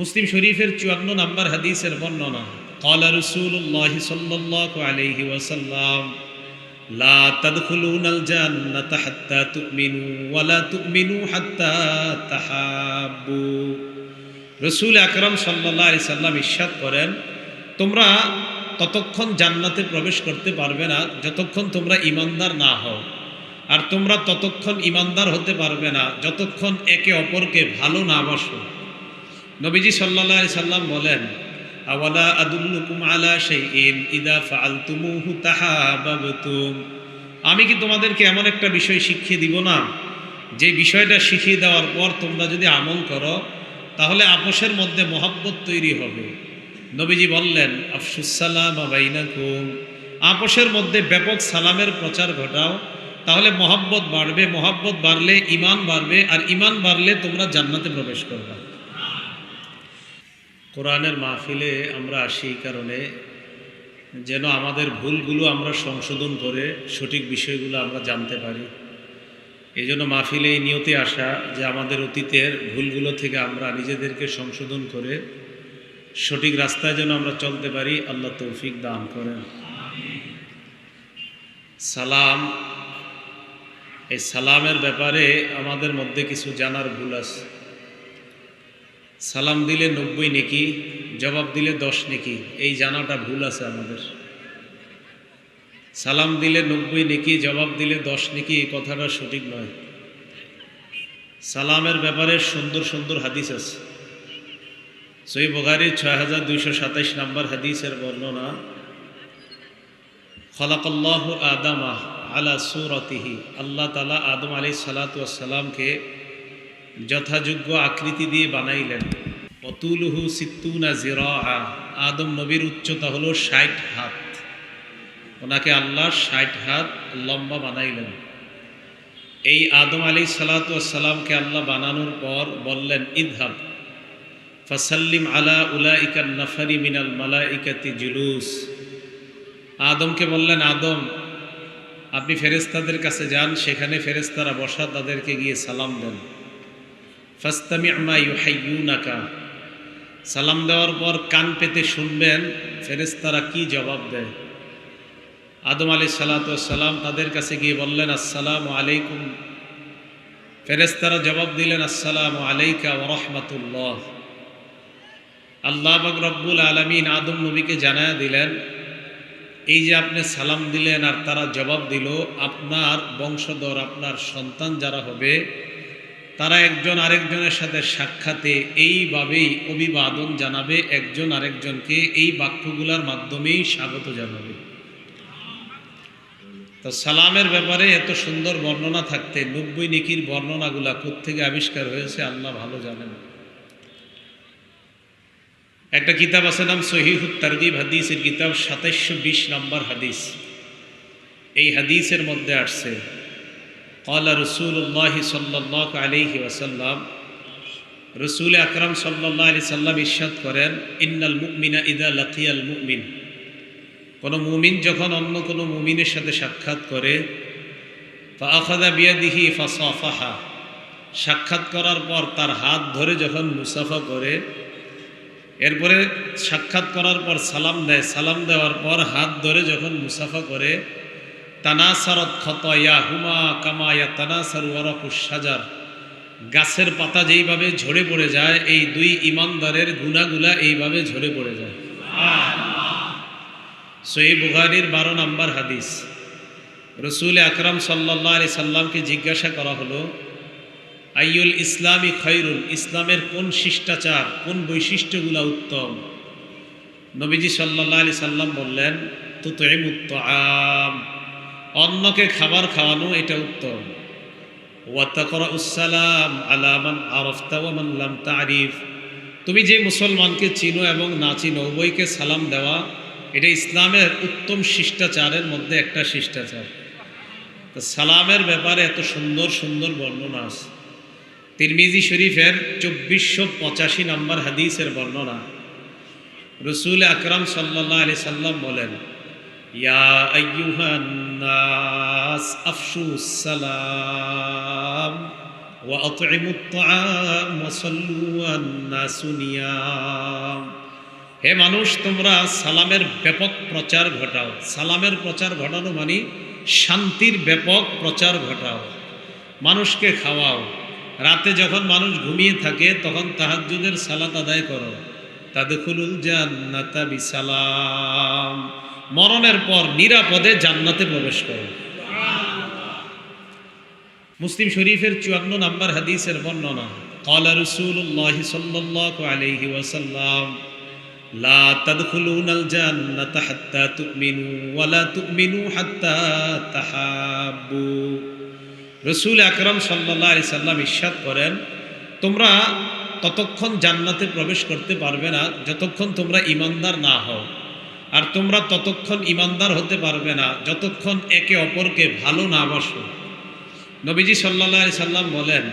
মুসলিম শরীফের 54 নম্বর হাদিসের বর্ণনা ক্বালা রাসূলুল্লাহ সাল্লাল্লাহু আলাইহি ওয়াসাল্লাম লা তাদখুলুনাল জান্নাতা হাত্তা তুমিনু ওয়া লা তুমিনু হাত্তা তাহাব্বু। রাসূল আকরাম সাল্লাল্লাহু আলাইহি সাল্লাম ইরশাদ করেন, তোমরা ততক্ষণ জান্নাতে প্রবেশ করতে পারবে না যতক্ষণ তোমরা ঈমানদার না হও, আর তোমরা ততক্ষণ ঈমানদার হতে পারবে না যতক্ষণ একে অপরকে ভালো না বাসো। নবীজি সাল্লাল্লাহু আলাইহি সাল্লাম বলেন, আওয়ালা আদুল্লুকুম আলা শাইইন ইযা ফাআলতুমুহু তাহাবাবতুম। আমি কি তোমাদেরকে এমন একটা বিষয় শিখিয়ে দিব না, যে বিষয়টা শিখিয়ে দেওয়ার পর তোমরা যদি আমল করো তাহলে আপোষের মধ্যে মহব্বত তৈরি হবে। নবীজি বললেন, আফশুস সালাম বাইনাকুম, আপোষের মধ্যে ব্যাপক সালামের প্রচার ঘটাও, তাহলে মহব্বত বাড়বে, মহব্বত বাড়লে ঈমান বাড়বে, আর ঈমান বাড়লে তোমরা জান্নাতে প্রবেশ করবে। কোরআনের মাহফিলে আমরা আসি এই কারণে যেন আমাদের ভুলগুলো আমরা সংশোধন করে সঠিক বিষয়গুলো আমরা জানতে পারি। এই জন্য মাহফিলে এই নিয়তে আসা যে আমাদের অতীতের ভুলগুলো থেকে আমরা নিজেদেরকে সংশোধন করে সঠিক রাস্তায় যেন আমরা চলতে পারি। আল্লাহ তৌফিক দান করেন। সালাম, এই সালামের ব্যাপারে আমাদের মধ্যে কিছু জানার ভুল আছে। সালাম দিলে 90 নেকি, জবাব দিলে 10 নেকি, এই জানাটা ভুল আছে আমাদের। সালাম দিলে 90 নেকি, জবাব দিলে 10 নেকি, এই কথাটা সঠিক নয়। সালামের ব্যাপারে সুন্দর সুন্দর হাদিস আছে। সহিহ বুখারীর 6227 নম্বর হাদিসের বর্ণনা, খলাকাল্লাহু আদামা আলা সূরাতিহি, আল্লাহ তাআলা আদম আলাইহিস সালাতু ওয়াস সালামকে যথাযোগ্য আকৃতি দিয়ে বানাইলেন। অতুলুহু সিত্তুনা জিরাআ, আদম নবীর উচ্চতা হলো 60 হাত। ওনাকে আল্লাহ 60 হাত লম্বা বানাইলেন। এই আদম আলাইহিস সালাতু ওয়াস সালামকে আল্লাহ বানানোর পর বললেন, ইযহাব ফাসাল্লিম আলা উলাইকান নাফারি মিনাল মালাইকাতি জুলুস। আদমকে বললেন, আদম আপনি ফেরেশতাদের কাছে যান, সেখানে ফেরেশতারা বসা, তাদেরকে গিয়ে সালাম দেন। ফাস্তামি' মা ইউহাইয়ুনাকা, সালাম দেওয়ার পর কান পেতে শুনবেন ফেরেশতারা কি জবাব দেয়। আদম আলাইহিস সালাতু ওয়াস সালাম তাদের কাছে গিয়ে বললেন, আসসালামু আলাইকুম। ফেরেশতারা জবাব দিলেন, আসসালামু আলাইকা ওয়া রাহমাতুল্লাহ। আল্লাহ পাক রব্বুল আলামিন আদম নবীকে জানায়া দিলেন, এই যে আপনি সালাম দিলেন আর তারা জবাব দিল, আপনার বংশধর, আপনার সন্তান যারা হবে তারা একজন আরেকজনের সাথে সাক্ষাতে এইভাবেই অভিবাদন জানাবে, একজন আরেকজনকে এই বাক্যগুলোর মাধ্যমেই স্বাগত জানাবে। তো সালামের ব্যাপারে এত সুন্দর বর্ণনা থাকতে 90 নেকির বর্ণনাগুলা কোত্থেকে আবিষ্কার হয়েছে আল্লাহ ভালো জানেন। একটা কিতাব আছে নাম সহিহুত তারগিব, হাদিসের কিতাব, 2720 নম্বর হাদিস। এই হাদিসের মধ্যে আসছে, ক্বালা রাসূলুল্লাহ সাল্লাল্লাহু আলাইহি ওয়াসাল্লাম, রাসূল আকরাম সাল্লাল্লাহু আলাইহি সাল্লাম ইরশাদ করেন, ইন্নাল মুমিনা ইযা লাকিয়াল মুমিন, কোন মুমিন যখন অন্য কোন মুমিনের সাথে সাক্ষাৎ করে, ফাআখাযা বিয়াদিহি ফাসাফাহা, সাক্ষাৎ করার পর তার হাত ধরে যখন মুসাফা করে, এরপরে সাক্ষাৎ করার পর সালাম দেয়, সালাম দেওয়ার পর হাত ধরে যখন মুসাফা করে, তানাসারাত খাতায়াহুমা কামা ইয়াতানাসারু ওয়ারাকুশ শাজার, গাছের পাতা যেইভাবে ঝরে পড়ে যায়, এই দুই ঈমানদারের গুনাহগুলা এইভাবে ঝরে পড়ে যায়। সহিহ বুখারীর 12 নম্বর হাদিস। রাসূল আকরাম সাল্লাল্লাহু আলাইহি সাল্লামকে জিজ্ঞাসা করা হলো, আইয়ুল ইসলামি খায়রুন, ইসলামের কোন শিষ্টাচার, কোন বৈশিষ্ট্যগুলা উত্তম? নবীজি সাল্লাল্লাহু আলাইহি সাল্লাম বললেন, তুতঈমুত তাআম, অন্যকে খাবার খাওয়ানো, এটা উত্তম। ওয়া তাকরাউস সালাম আলা মান আরাফতা ওয়া মান লাম তা'রিফ, তুমি যে মুসলমানকে চিনো এবং না চিনো উভয়কে সালাম দেওয়া, এটা ইসলামের উত্তম শিষ্টাচারের মধ্যে একটা শিষ্টাচার। তো সালামের ব্যাপারে এত সুন্দর সুন্দর বর্ণনা আছে। তিরমিজি শরীফের 2485 নম্বর হাদিসের বর্ণনা, রাসূল আকরাম সাল্লাল্লাহু আলাইহি সাল্লাম বলেন, ইয়া আইয়ুহান নাস আফশুস সালাম ওয়া আতঈমুত তাআম ওয়া সাল্লু ওয়ান নাসু নিয়াম। হে মানুষ, তোমরা সালামের ব্যাপক প্রচার ঘটাও। সালামের প্রচার ঘটানো মানে শান্তির ব্যাপক প্রচার ঘটাও, মানুষকে খাওয়াও। রাতে যখন মানুষ ঘুমিয়ে থাকে তখন তাহাজ্জুদের সালাত আদায় করো। তাদখুলুল জান্নাতা বিসালাম, মরণের পর নিরাপদে জান্নাতে প্রবেশ করো। মুসলিম শরীফের 54 নম্বর হাদিসের বর্ণনা, ক্বালা রাসূলুল্লাহ সাল্লাল্লাহু আলাইহি ওয়াসাল্লাম, লা তাদখুলুনাল জান্নাতা হাত্তা তুমিনু ওয়া লা তুমিনু হাত্তা তাহাব্বু। রাসূল আকরাম সাল্লাল্লাহু আলাইহি সাল্লাম ইরশাদ করেন, তোমরা ততক্ষণ জান্নাতে প্রবেশ করতে পারবে না যতক্ষণ তোমরা ঈমানদার না হও, আর তোমরা ততক্ষণ ঈমানদার হতে পারবে না যতক্ষণ একে অপরকে ভালো না বাসো। নবীজি সাল্লাল্লাহু আলাইহি সাল্লাম বলেন,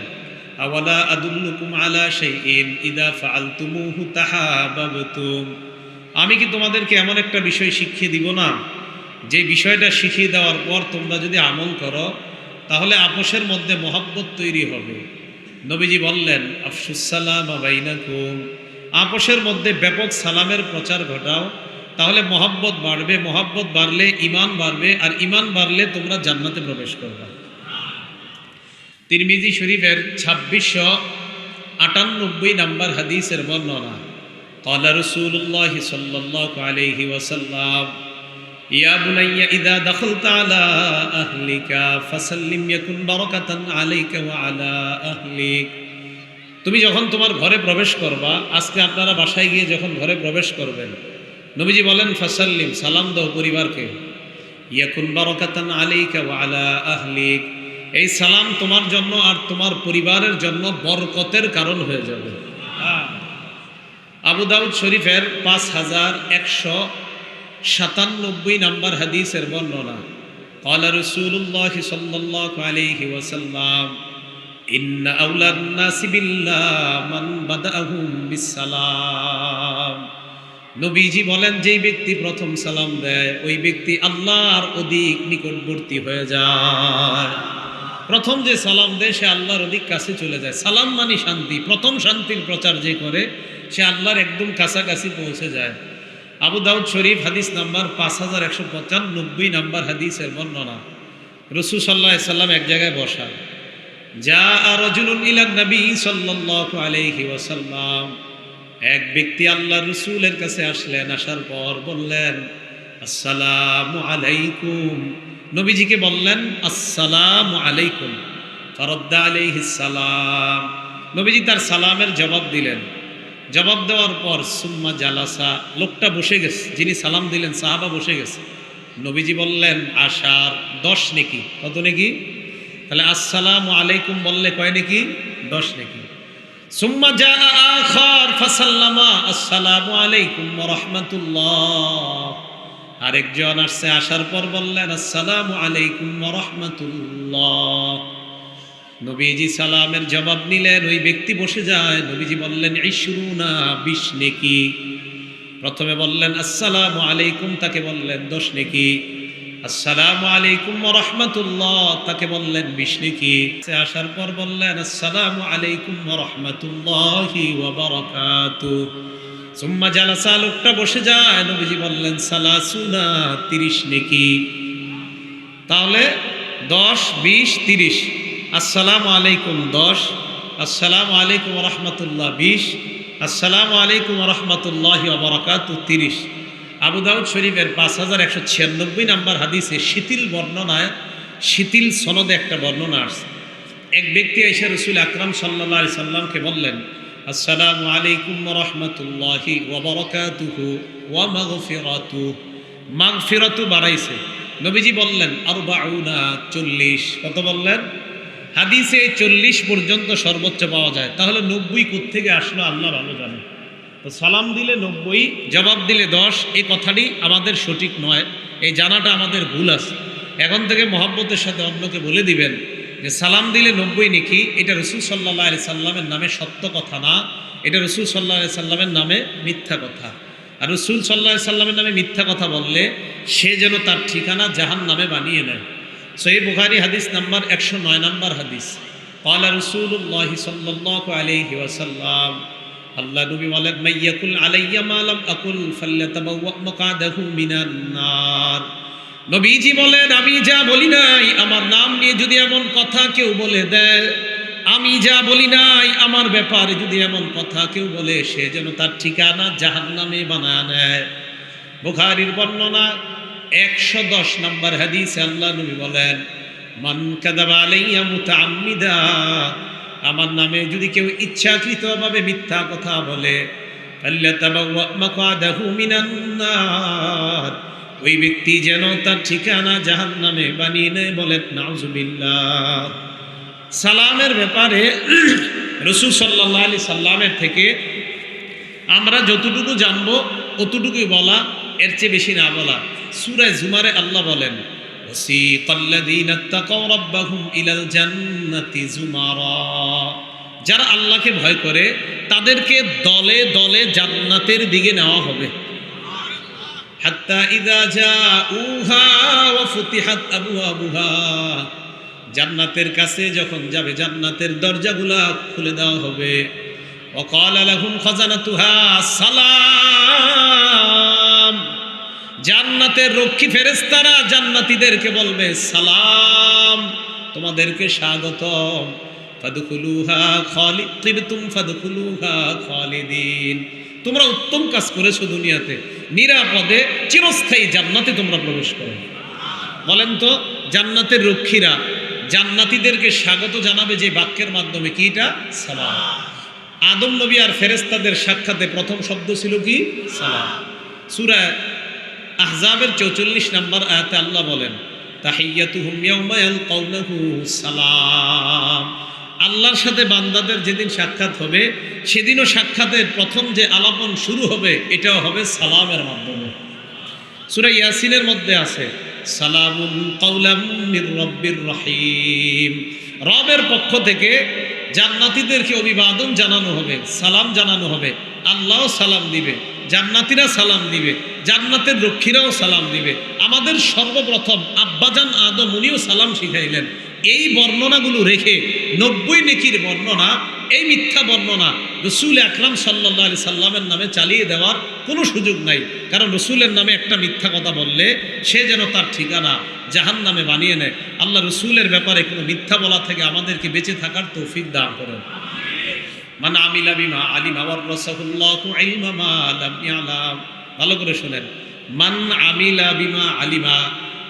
আওয়ালা আদুল্লুকুম আলা শাইইন ইদা ফাআলতুমুহু তাহাবাবতুম। আমি কি তোমাদেরকে এমন একটা বিষয় শিখিয়ে দিব না, যে বিষয়টা শিখিয়ে দেওয়ার পর তোমরা যদি আমল করো তাহলে আপোষের মধ্যে মহব্বত তৈরি হবে। নবীজি বললেন, আফশুস সালামা বাইনাকুম, আপোষের মধ্যে ব্যাপক সালামের প্রচার ঘটাও, তাহলে মহব্বত বাড়বে, মহব্বত বাড়লে ঈমান বাড়বে, আর ঈমান বাড়লে তোমরা জান্নাতে প্রবেশ করবে। তিরমিজি শরীফের 2698 নম্বর হাদিসের বর্ণনা, ক্বালা রাসূলুল্লাহ সাল্লাল্লাহু আলাইহি ওয়াসাল্লাম, ইয়া বুনাইয়া ইযা দাখালতা আলা আহলিকা ফাসাল্লিম ইয়াকুন বারাকাতান আলাইকা ওয়া আলা আহলিক। তুমি যখন তোমার ঘরে প্রবেশ করবা, আজকে আপনারা বাসায় গিয়ে যখন ঘরে প্রবেশ করবেন, নবীজি বলেন ফাসাল্লিম, সালাম দাও পরিবারকে, ইয়াকুন বারাকাতান আলাইকা ওয়া আলা আহলিক, এই সালাম তোমার জন্য আর তোমার পরিবারের জন্য বরকতের কারণ হয়ে যাবে। আবু দাউদ শরীফের 5197 নম্বর হাদিসের বর্ণনা, ক্বালা রাসূলুল্লাহ সাল্লাল্লাহু আলাইহি ওয়াসাল্লাম, ইন্না আওলান নাসি বিল্লাহ মান বাদাআহুম বিসসালাম। নবীজি বলেন, যেই ব্যক্তি প্রথম সালাম দেয় ওই ব্যক্তি আল্লাহর অধিক নিকটবর্তী হয়ে যায়। প্রথম যে সালাম দেয় সে আল্লাহর অধিক কাছে চলে যায়। সালাম মানে শান্তি, প্রথম শান্তির প্রচার যে করে সে আল্লাহর একদম কাছাকাছি পৌঁছে যায়। আবু দাউদ শরীফ হাদিস নাম্বার 5195 নম্বর হাদিসের বর্ণনা, রাসূল সাল্লাল্লাহু আলাইহি সাল্লাম এক জায়গায় বসা, যা রাজুলুন ইলান নবী সাল্লাল্লাহু আলাইহি ওয়াসাল্লাম, এক ব্যক্তি আল্লাহর রাসূলের কাছে আসলেন, আসার পর বললেন, আসসালামু আলাইকুম। নবীজিকে বললেন আসসালামু আলাইকুম, ফারাদ্দা আলাইহিস সালাম, নবীজি তার সালামের জবাব দিলেন। জবাব দেওয়ার পর সুম্মা জালাসা, লোকটা বসে গেছে, যিনি সালাম দিলেন সাহাবা বসে গেছে। নবীজি বললেন, আশার 10 নেকি। কত নেকি? তাহলে আসসালামু আলাইকুম বললে কয় নেকি? 10 নেকি। সুম্মা জাআ আখার ফাসাল্লামা, আসসালামু আলাইকুম ওয়া রাহমাতুল্লাহ। আরেকজন আসছে, আসার পর বললেন আসসালামু আলাইকুম ওয়া রাহমাতুল্লাহ। নবীজি সালামের জবাব নিলেন, ওই ব্যক্তি বসে যায়। নবীজি বললেন 20 নেকি। প্রথমে বললেন আসসালামু আলাইকুম, তাকে বললেন 10 নেকি। আসসালামু আলাইকুম ওয়া রাহমাতুল্লাহ, তাকে বললেন 20 নেকি। আসার পর বললেন আসসালামু আলাইকুম ওয়া রাহমাতুল্লাহি ওয়া বারাকাতুহু। সুম্মা জালাসা, লোকটা বসে যায়। নবীজি বললেন 30 নেকি। তাহলে 10, 20, 30। আসসালামু আলাইকুম 10, আসসালামু আলাইকুম ওয়া রাহমাতুল্লাহ 20, আসসালামু আলাইকুম ওয়া রাহমাতুল্লাহি ওয়া বারাকাতুহু 30। আবু দাউদ শরীফের 5196 নম্বর হাদিসে শিথিল বর্ণনায়, শিথিল সনদে একটা বর্ণনা আসছে। এক ব্যক্তি এসে রাসূল আকরাম সাল্লাল্লাহু আলাইহি সাল্লামকে বললেন, আসসালামু আলাইকুম ওয়া রাহমাতুল্লাহি ওয়া বারাকাতুহু ওয়া মাগফিরাতুহু। মাগফিরাতু বাড়াইছে। নবীজি বললেন 40। কত বললেন? হাদিসে 40 পর্যন্ত সর্বোচ্চ পাওয়া যায়। তাহলে 90 কোত্থেকে আসলো আল্লাহ ভালো জানে। তো সালাম দিলে 90, জবাব দিলে 10, এই কথাটি আমাদের সঠিক নয়। এই জানাটা আমাদের ভুল আছে। এখন থেকে মহব্বতের সাথে অন্যকে বলে দিবেন যে সালাম দিলে 90 নেকি। এটা রাসূল সাল্লাল্লাহু আলাইহি সাল্লামের নামে সত্য কথা না, এটা রাসূল সাল্লাল্লাহু আলাইহি সাল্লামের নামে মিথ্যা কথা। আর রাসূল সাল্লাল্লাহু আলাইহি সাল্লামের নামে মিথ্যা কথা বললে সে যেন তার ঠিকানা জাহান্নামে বানিয়ে নেয়। সহিহ বুখারী হাদিস নাম্বার 109 নম্বর হাদিস। ক্বালা রাসূলুল্লাহ সাল্লাল্লাহু আলাইহি ওয়াসাল্লাম, আল্লাহ নবী বলেন, মাইয়াকুল আলাইয়া মা লাম আকুল ফাল্যাতাবাওয়া মাকআদাহু মিনান নার। নবীজি বলেন, আমি যা বলি নাই আমার নাম নিয়ে যদি এমন কথা কেউ বলে দেয়, আমি যা বলি নাই আমার ব্যাপারে যদি এমন কথা কেউ বলে, সে যেন তার ঠিকানা জাহান্নামে বানায় নেয়। বুখারীর বর্ণনা 110 নম্বর হাদিসে আল্লাহ নবী বলেন, মান কাযাবা আলাইয়া মুতাআম্মিদা, আমার নামে যদি কেউ ইচ্ছাকৃতভাবে মিথ্যা কথা বলে, ফাল্যাতাবাওয়া মাকআদাহু মিনান নার, ওই ব্যক্তি যেন তার ঠিকানা জাহান্নামে বানিয়ে নেয়। বলেন নাউজুবিল্লাহ। সালামের ব্যাপারে রাসূল সাল্লাল্লাহু আলাইহি সাল্লামের থেকে আমরা যতটুকু জানবো অতটুকুই বলা, এর চেয়ে বেশি না বলা। সূরা জুমারে আল্লাহ বলেন, ওয়াসিকাল্লাযীনা তাকাউ রাব্বাহুম ইলাল জান্নাতি যুমারা, যারা আল্লাহকে ভয় করে তাদেরকে দলে দলে জান্নাতের দিকে নেওয়া হবে। হাত্তা ইযা জাউহা ওয়া ফুতিহাত আবওয়াবুহা, জান্নাতের কাছে যখন যাবে জান্নাতের দরজাগুলা খুলে দেওয়া হবে। ওয়া ক্বালা লাহুম খাজানাতুহা সালাম, জান্নাতের রক্ষী ফেরেশতারা জান্নাতীদেরকে বলবে, সালাম, তোমাদেরকে স্বাগতম। ফাদখুলুহা খালিদিন, ফাদখুলুহা খালিদিন, তোমরা উত্তম কাজ করেছো দুনিয়াতে, নিরাপদে চিরস্থায়ী জান্নাতে তোমরা প্রবেশ করো। বলেন তো, জান্নাতের রক্ষীরা জান্নাতীদেরকে স্বাগত জানাবে যে বাক্যের মাধ্যমে, কি এটা? সালাম। আদম নবী আর ফেরেশতাদের সাক্ষাতে প্রথম শব্দ ছিল কি? সালাম। সূরা আহজাবের 44 নম্বর আয়াতে আল্লাহ বলেন, তাহিয়াতুহুম ইয়াওমা ইয়ালকাউনাহু সালাম, আল্লাহর সাথে বান্দাদের যেদিন সাক্ষাৎ হবে সেদিনও সাক্ষাতের প্রথম যে আলাপন শুরু হবে এটাও হবে সালামের মাধ্যমে। সূরা ইয়াসিনের মধ্যে আছে, সালামুন কাওলাম মির রাব্বির রহিম, রবের পক্ষ থেকে জান্নাতীদেরকে অভিবাদন জানানো হবে, সালাম জানানো হবে। আল্লাহও সালাম দিবে, জান্নাতীরা সালাম দিবে, জান্নাতের রক্ষীরাও সালাম দিবে। আমাদের সর্বপ্রথম আব্বাজান আদম, উনিও সালাম শিখাইলেন। এই বর্ণনাগুলো রেখে 90 নেকির বর্ণনা, এই মিথ্যা বর্ণনা রাসূল আকরাম সাল্লাল্লাহু আলাইহি সাল্লামের নামে চালিয়ে দেওয়ার কোনো সুযোগ নাই। কারণ রাসূলের নামে একটা মিথ্যা কথা বললে সে যেন তার ঠিকানা জাহান্নামে বানিয়ে নেয়। আল্লাহ রাসূলের ব্যাপারে কোনো মিথ্যা বলা থেকে আমাদেরকে বেঁচে থাকার তৌফিক দান করেন। মান আমিলা বিমা আলিমা ওয়ারাসাহুল্লাহু ইলমা মা লাম ইয়ালাম, ভালো করে শুনেন, মান আমিলা বিমা আলিমা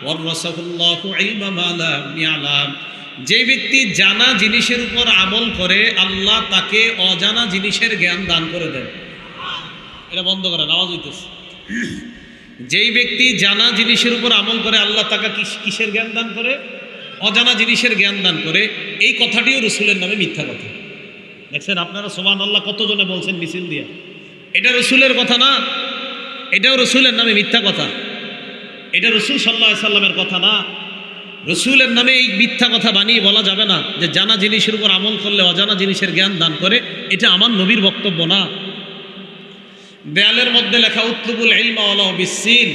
ওয়ারাসাহুল্লাহু ইলমা মা লাম ইয়ালাম, যে ব্যক্তি জানা জিনিসের উপর আমল করে আল্লাহ তাকে অজানা জিনিসের জ্ঞান দান করে দেন। এটা বন্ধ করেন, আওয়াজ হইতেছে। যেই ব্যক্তি জানা জিনিসের উপর আমল করে আল্লাহ তাকে কিসের জ্ঞান দান করে? অজানা জিনিসের জ্ঞান দান করে। এই কথাটিও রাসূলের নামে মিথ্যা কথা। দেখছেন আপনারা, সুবহানাল্লাহ, কতজনে বলছেন মিছিল দিয়া, এটা রাসূলের কথা না, এটাও রাসূলের নামে মিথ্যা কথা। এটা রাসূল সাল্লাল্লাহু আলাইহি সাল্লামের কথা না। রাসূলের নামে এই মিথ্যা কথা বানিয়ে বলা যাবে না যে জানা জিনিসের উপর আমল করলে অজানা জিনিসের জ্ঞান দান করে। এটা আমার নবীর বক্তব্য না। দেয়ালের মধ্যে লেখা উতলুবুল ইলমা ওয়ালাউ বিসসিন,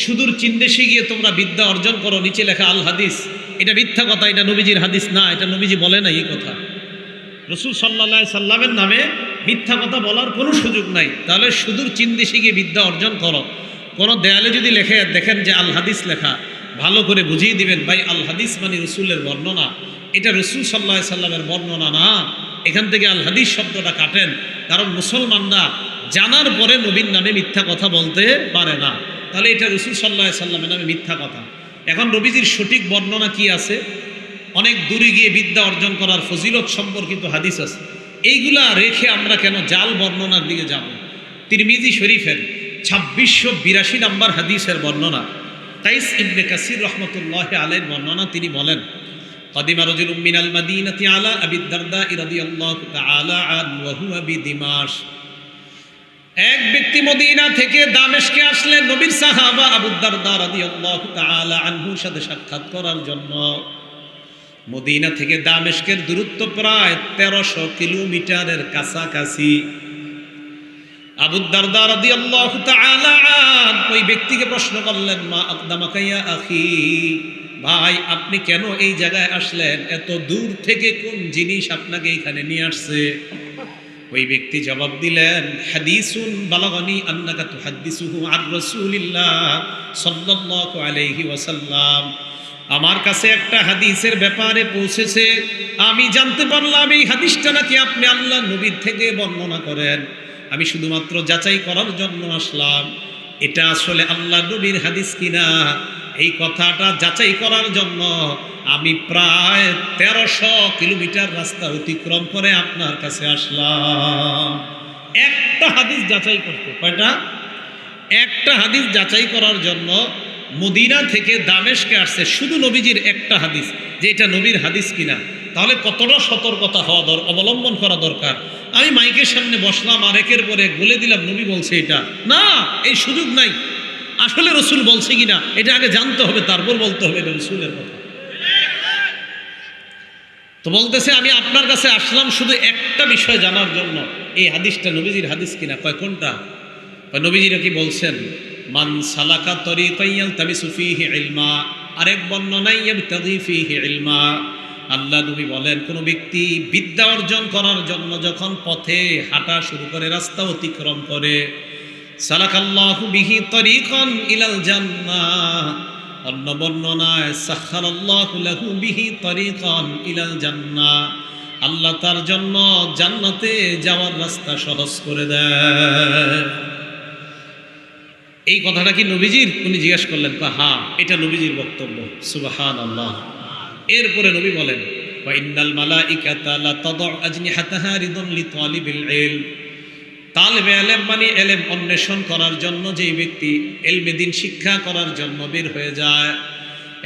সুদূর চীন দেশে গিয়ে তোমরা বিদ্যা অর্জন করো, নিচে লেখা আল হাদিস, এটা মিথ্যা কথা, এটা নবীজির হাদিস না, এটা নবীজি বলে না এই কথা। রাসূল সাল্লাল্লাহু আলাইহি সাল্লামের নামে মিথ্যা কথা বলার কোনো সুযোগ নাই। তাহলে সুদূর চীন দেশে গিয়ে বিদ্যা অর্জন করো, কোনো দেয়ালে যদি লেখে দেখেন যে আল হাদিস লেখা, ভালো করে বুঝিয়ে দিবেন, ভাই আল হাদিস মানে রাসূলের বর্ণনা, এটা রাসূল সাল্লাল্লাহু আলাইহি সাল্লামের বর্ণনা না। এখান থেকে আল হাদিস শব্দটা কাটেন, কারণ মুসলমানরা জানার পরে নবীর নামে মিথ্যা কথা বলতে পারে না। তাহলে এটা রাসূল সাল্লাল্লাহু আলাইহি সাল্লামের নামে মিথ্যা কথা। এখন নবীজির সঠিক বর্ণনা কি আছে? অনেক দূরে গিয়ে বিদ্যা অর্জন করার ফজিলত সম্পর্কিত হাদিস আছে। এইগুলা রেখে আমরা কেন জাল বর্ণনার দিকে যাব? তিরমিজি শরীফের 2682 নম্বর হাদিসের বর্ণনা, কাইস ইবনে কাসির রাহমাতুল্লাহি আলাইহির বর্ণনা, তিনি বলেন, কাদিমা রাজুলুম মিনাল মাদিনাতি আলা আবি দারদা রাদিয়াল্লাহু তাআলা আনহু ওয়া হুয়া বিদিমাশ, এক ব্যক্তি মদিনা থেকে দামেস্কে আসলেন নবীর সাহাবা আবু দারদা রাদিয়াল্লাহু তাআলা আনহুর সাথে সাক্ষাৎ করার জন্য। মদিনা থেকে দামেস্কের দূরত্ব প্রায় 1300 কিলোমিটারের কাছাকাছি। আবু দারদা রাদিয়াল্লাহু তাআলা আন ওই ব্যক্তিকে প্রশ্ন করলেন, মা আকদামাকা ইয়া আখি, ভাই আপনি কেন এই জায়গায় আসলেন, এত দূর থেকে কোন জিনিস আপনাকে এখানে নিয়ে আসছে? ওই ব্যক্তি জবাব দিলেন, হাদিসুন বালাগানি আন্নাকা তুহাদ্দিসুহু আর রাসূলিল্লাহ সাল্লাল্লাহু আলাইহি ওয়াসাল্লাম। আমার কাছে একটা হাদিসের ব্যাপারে পৌঁছেছে, আমি জানতে পারলাম এই হাদিসটা নাকি আপনি আল্লাহ নবীর থেকে বর্ণনা করেন। আমি শুধুমাত্র যাচাই করার জন্য আসলাম এটা আসলে আল্লাহ নবীর হাদিস কিনা। এই কথাটা যাচাই করার জন্য আমি প্রায় 1300 কিলোমিটার রাস্তা অতিক্রম করে আপনার কাছে আসলাম একটা হাদিস যাচাই করতে। কয়টা? একটা হাদিস যাচাই করার জন্য মদিনা থেকে দামেস্কে আসছে শুধু নবীজির একটা হাদিস, যে এটা নবীর হাদিস কিনা। তাহলে কতটা সতর্কতা হওয়া অবলম্বন করা দরকার। আমি মাইকের সামনে বসলাম আর একের পরে বলে দিলাম নবী বলছে এটা, না, এই সুযোগ নাই। আসলে রসুল বলছে কিনা এটা আগে জানতে হবে, তারপর বলতে হবে এটা রসুলের কথা। তো বলতেছে আমি আপনার কাছে আসলাম শুধু একটা বিষয় জানার জন্য, এই হাদিসটা নবীজির হাদিস কিনা। কয় কোনটা? নবীজিরা কি বলছেন, মান সালাকা তরিকান ইয়ালতামিসু ফীহি ইলমা, আরেক বর্ণনায় ইয়াবতাগি ফীহি ইলমা। আল্লাহ নবী বলেন কোন ব্যক্তি বিদ্যা অর্জন করার জন্য যখন পথে হাঁটা শুরু করে, রাস্তা অতিক্রম করে, সালাকাল্লাহু বিহি তরিকান ইলাল জান্নাহ, অন্য বর্ণনায় সাখারাল্লাহু লাহু বিহি তরিকান ইলাল জান্নাহ, আল্লাহ তার জন্য জান্নাতে যাওয়ার রাস্তা সহজ করে দেয়। এই কথাটা কি নবীজির? উনি জিজ্ঞেস করলেন, হ্যাঁ এটা নবীজির বক্তব্য। সুবহানাল্লাহ। এরপরে নবী বলেন, ওয়া ইন্নাল মালাইকাতা লা তাদউ আজনিহাতাহা রিদান লিতালিবিল ইলম। তালেবে ইলম মানে ইলম অন্বেষণ করার জন্য যে ব্যক্তি ইলমে দ্বীন শিক্ষা করার জন্য বের হয়ে যায়,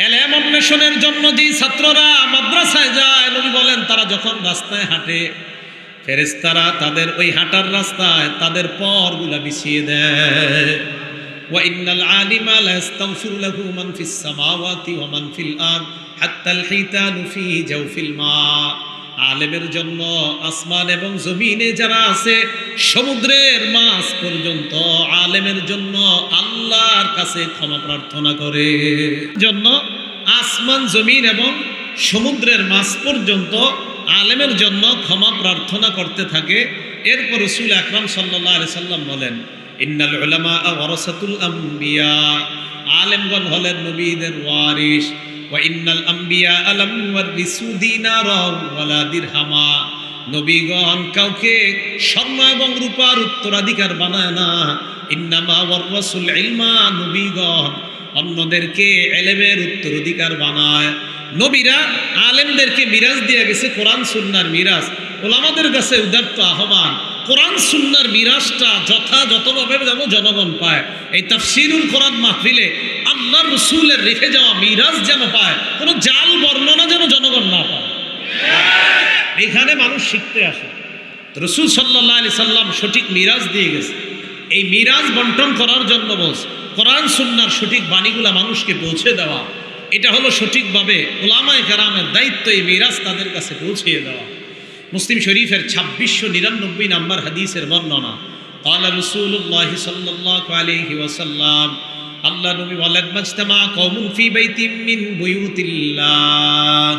ইলম অন্বেষণের জন্য যে ছাত্ররা মাদ্রাসায় যায়, নবী বলেন তারা যখন রাস্তায় হাঁটে, ফেরেশতারা তাদের ওই হাঁটার রাস্তায় তাদের পরগুলা বিছিয়ে দেয়। ওয়া ইন্নাল আলিমা লা ইস্তাগফিরু লাহু মান ফিস সামাওয়াতি ওয়া মান ফিল আরদ হাত্তাল হিতানু ফি জাওফিল মা। আলেমের জন্য আসমান এবং জমিনে যারা আছে, সমুদ্রের মাছ পর্যন্ত আলেমের জন্য আল্লাহর কাছে ক্ষমা প্রার্থনা করে। জন্য আসমান জমিন এবং সমুদ্রের মাছ পর্যন্ত আলেমের জন্য ক্ষমা প্রার্থনা করতে থাকে। এরপর রাসূল আকরাম সাল্লাল্লাহু আলাইহি সাল্লাম বলেন, ইন্নাল উলামা ওয়ারাসাতুল আম্বিয়া, আলেমগণ হলেন নবীদের ওয়ারিস। ওয়া ইন্নাল আম্বিয়া লাম ইউরিসু দিনারা ওয়ালা দিরহামা, নবীগণ কাউকে স্বর্ণ এবং রূপার উত্তরাধিকার বানায় না। ইন্নামা ওয়ারাসুল ইলমা, নবীগণ অন্যদেরকে ইলমের উত্তরাধিকার বানায়। নবীরা আলেমদেরকে মিরাজ দিয়ে গেছে, কোরআন সুন্নাহর মিরাজ। ওলামাদের কাছে উদাত্ত আহ্বান, কোরআন সুন্নাহর মিরাজটা যথাযথভাবে যেন জনগণ পায়। এই তাফসীরুল কোরআন মাহফিলে আল্লাহর রাসূলের রেখে যাওয়া মিরাজ যেন পায়, কোনো জাল বর্ণনা যেন জনগণ না পায়। এখানে মানুষ শিখতে আসে। রাসূল সাল্লাল্লাহু আলাইহি সাল্লাম সঠিক মিরাজ দিয়ে গেছে। এই মিরাজ বন্টন করার জন্য বলছে, কোরআন সুন্নাহর সঠিক বাণীগুলা মানুষকে পৌঁছে দেওয়া, এটা হলো সঠিকভাবে উলামায়ে কেরামের দায়িত্ব। এই মিরাজ তাদের কাছে পৌঁছিয়ে দেওয়া। মুসলিম শরীফের 2699 নম্বর হাদিসের বর্ণনা, ক্বালা রাসূলুল্লাহ সাল্লাল্লাহু আলাইহি ওয়াসাল্লাম, আল্লাহ নবী বলেন, মাজতামা কওমুন ফি বাইতিন মিন বুয়ুতিল্লাহ,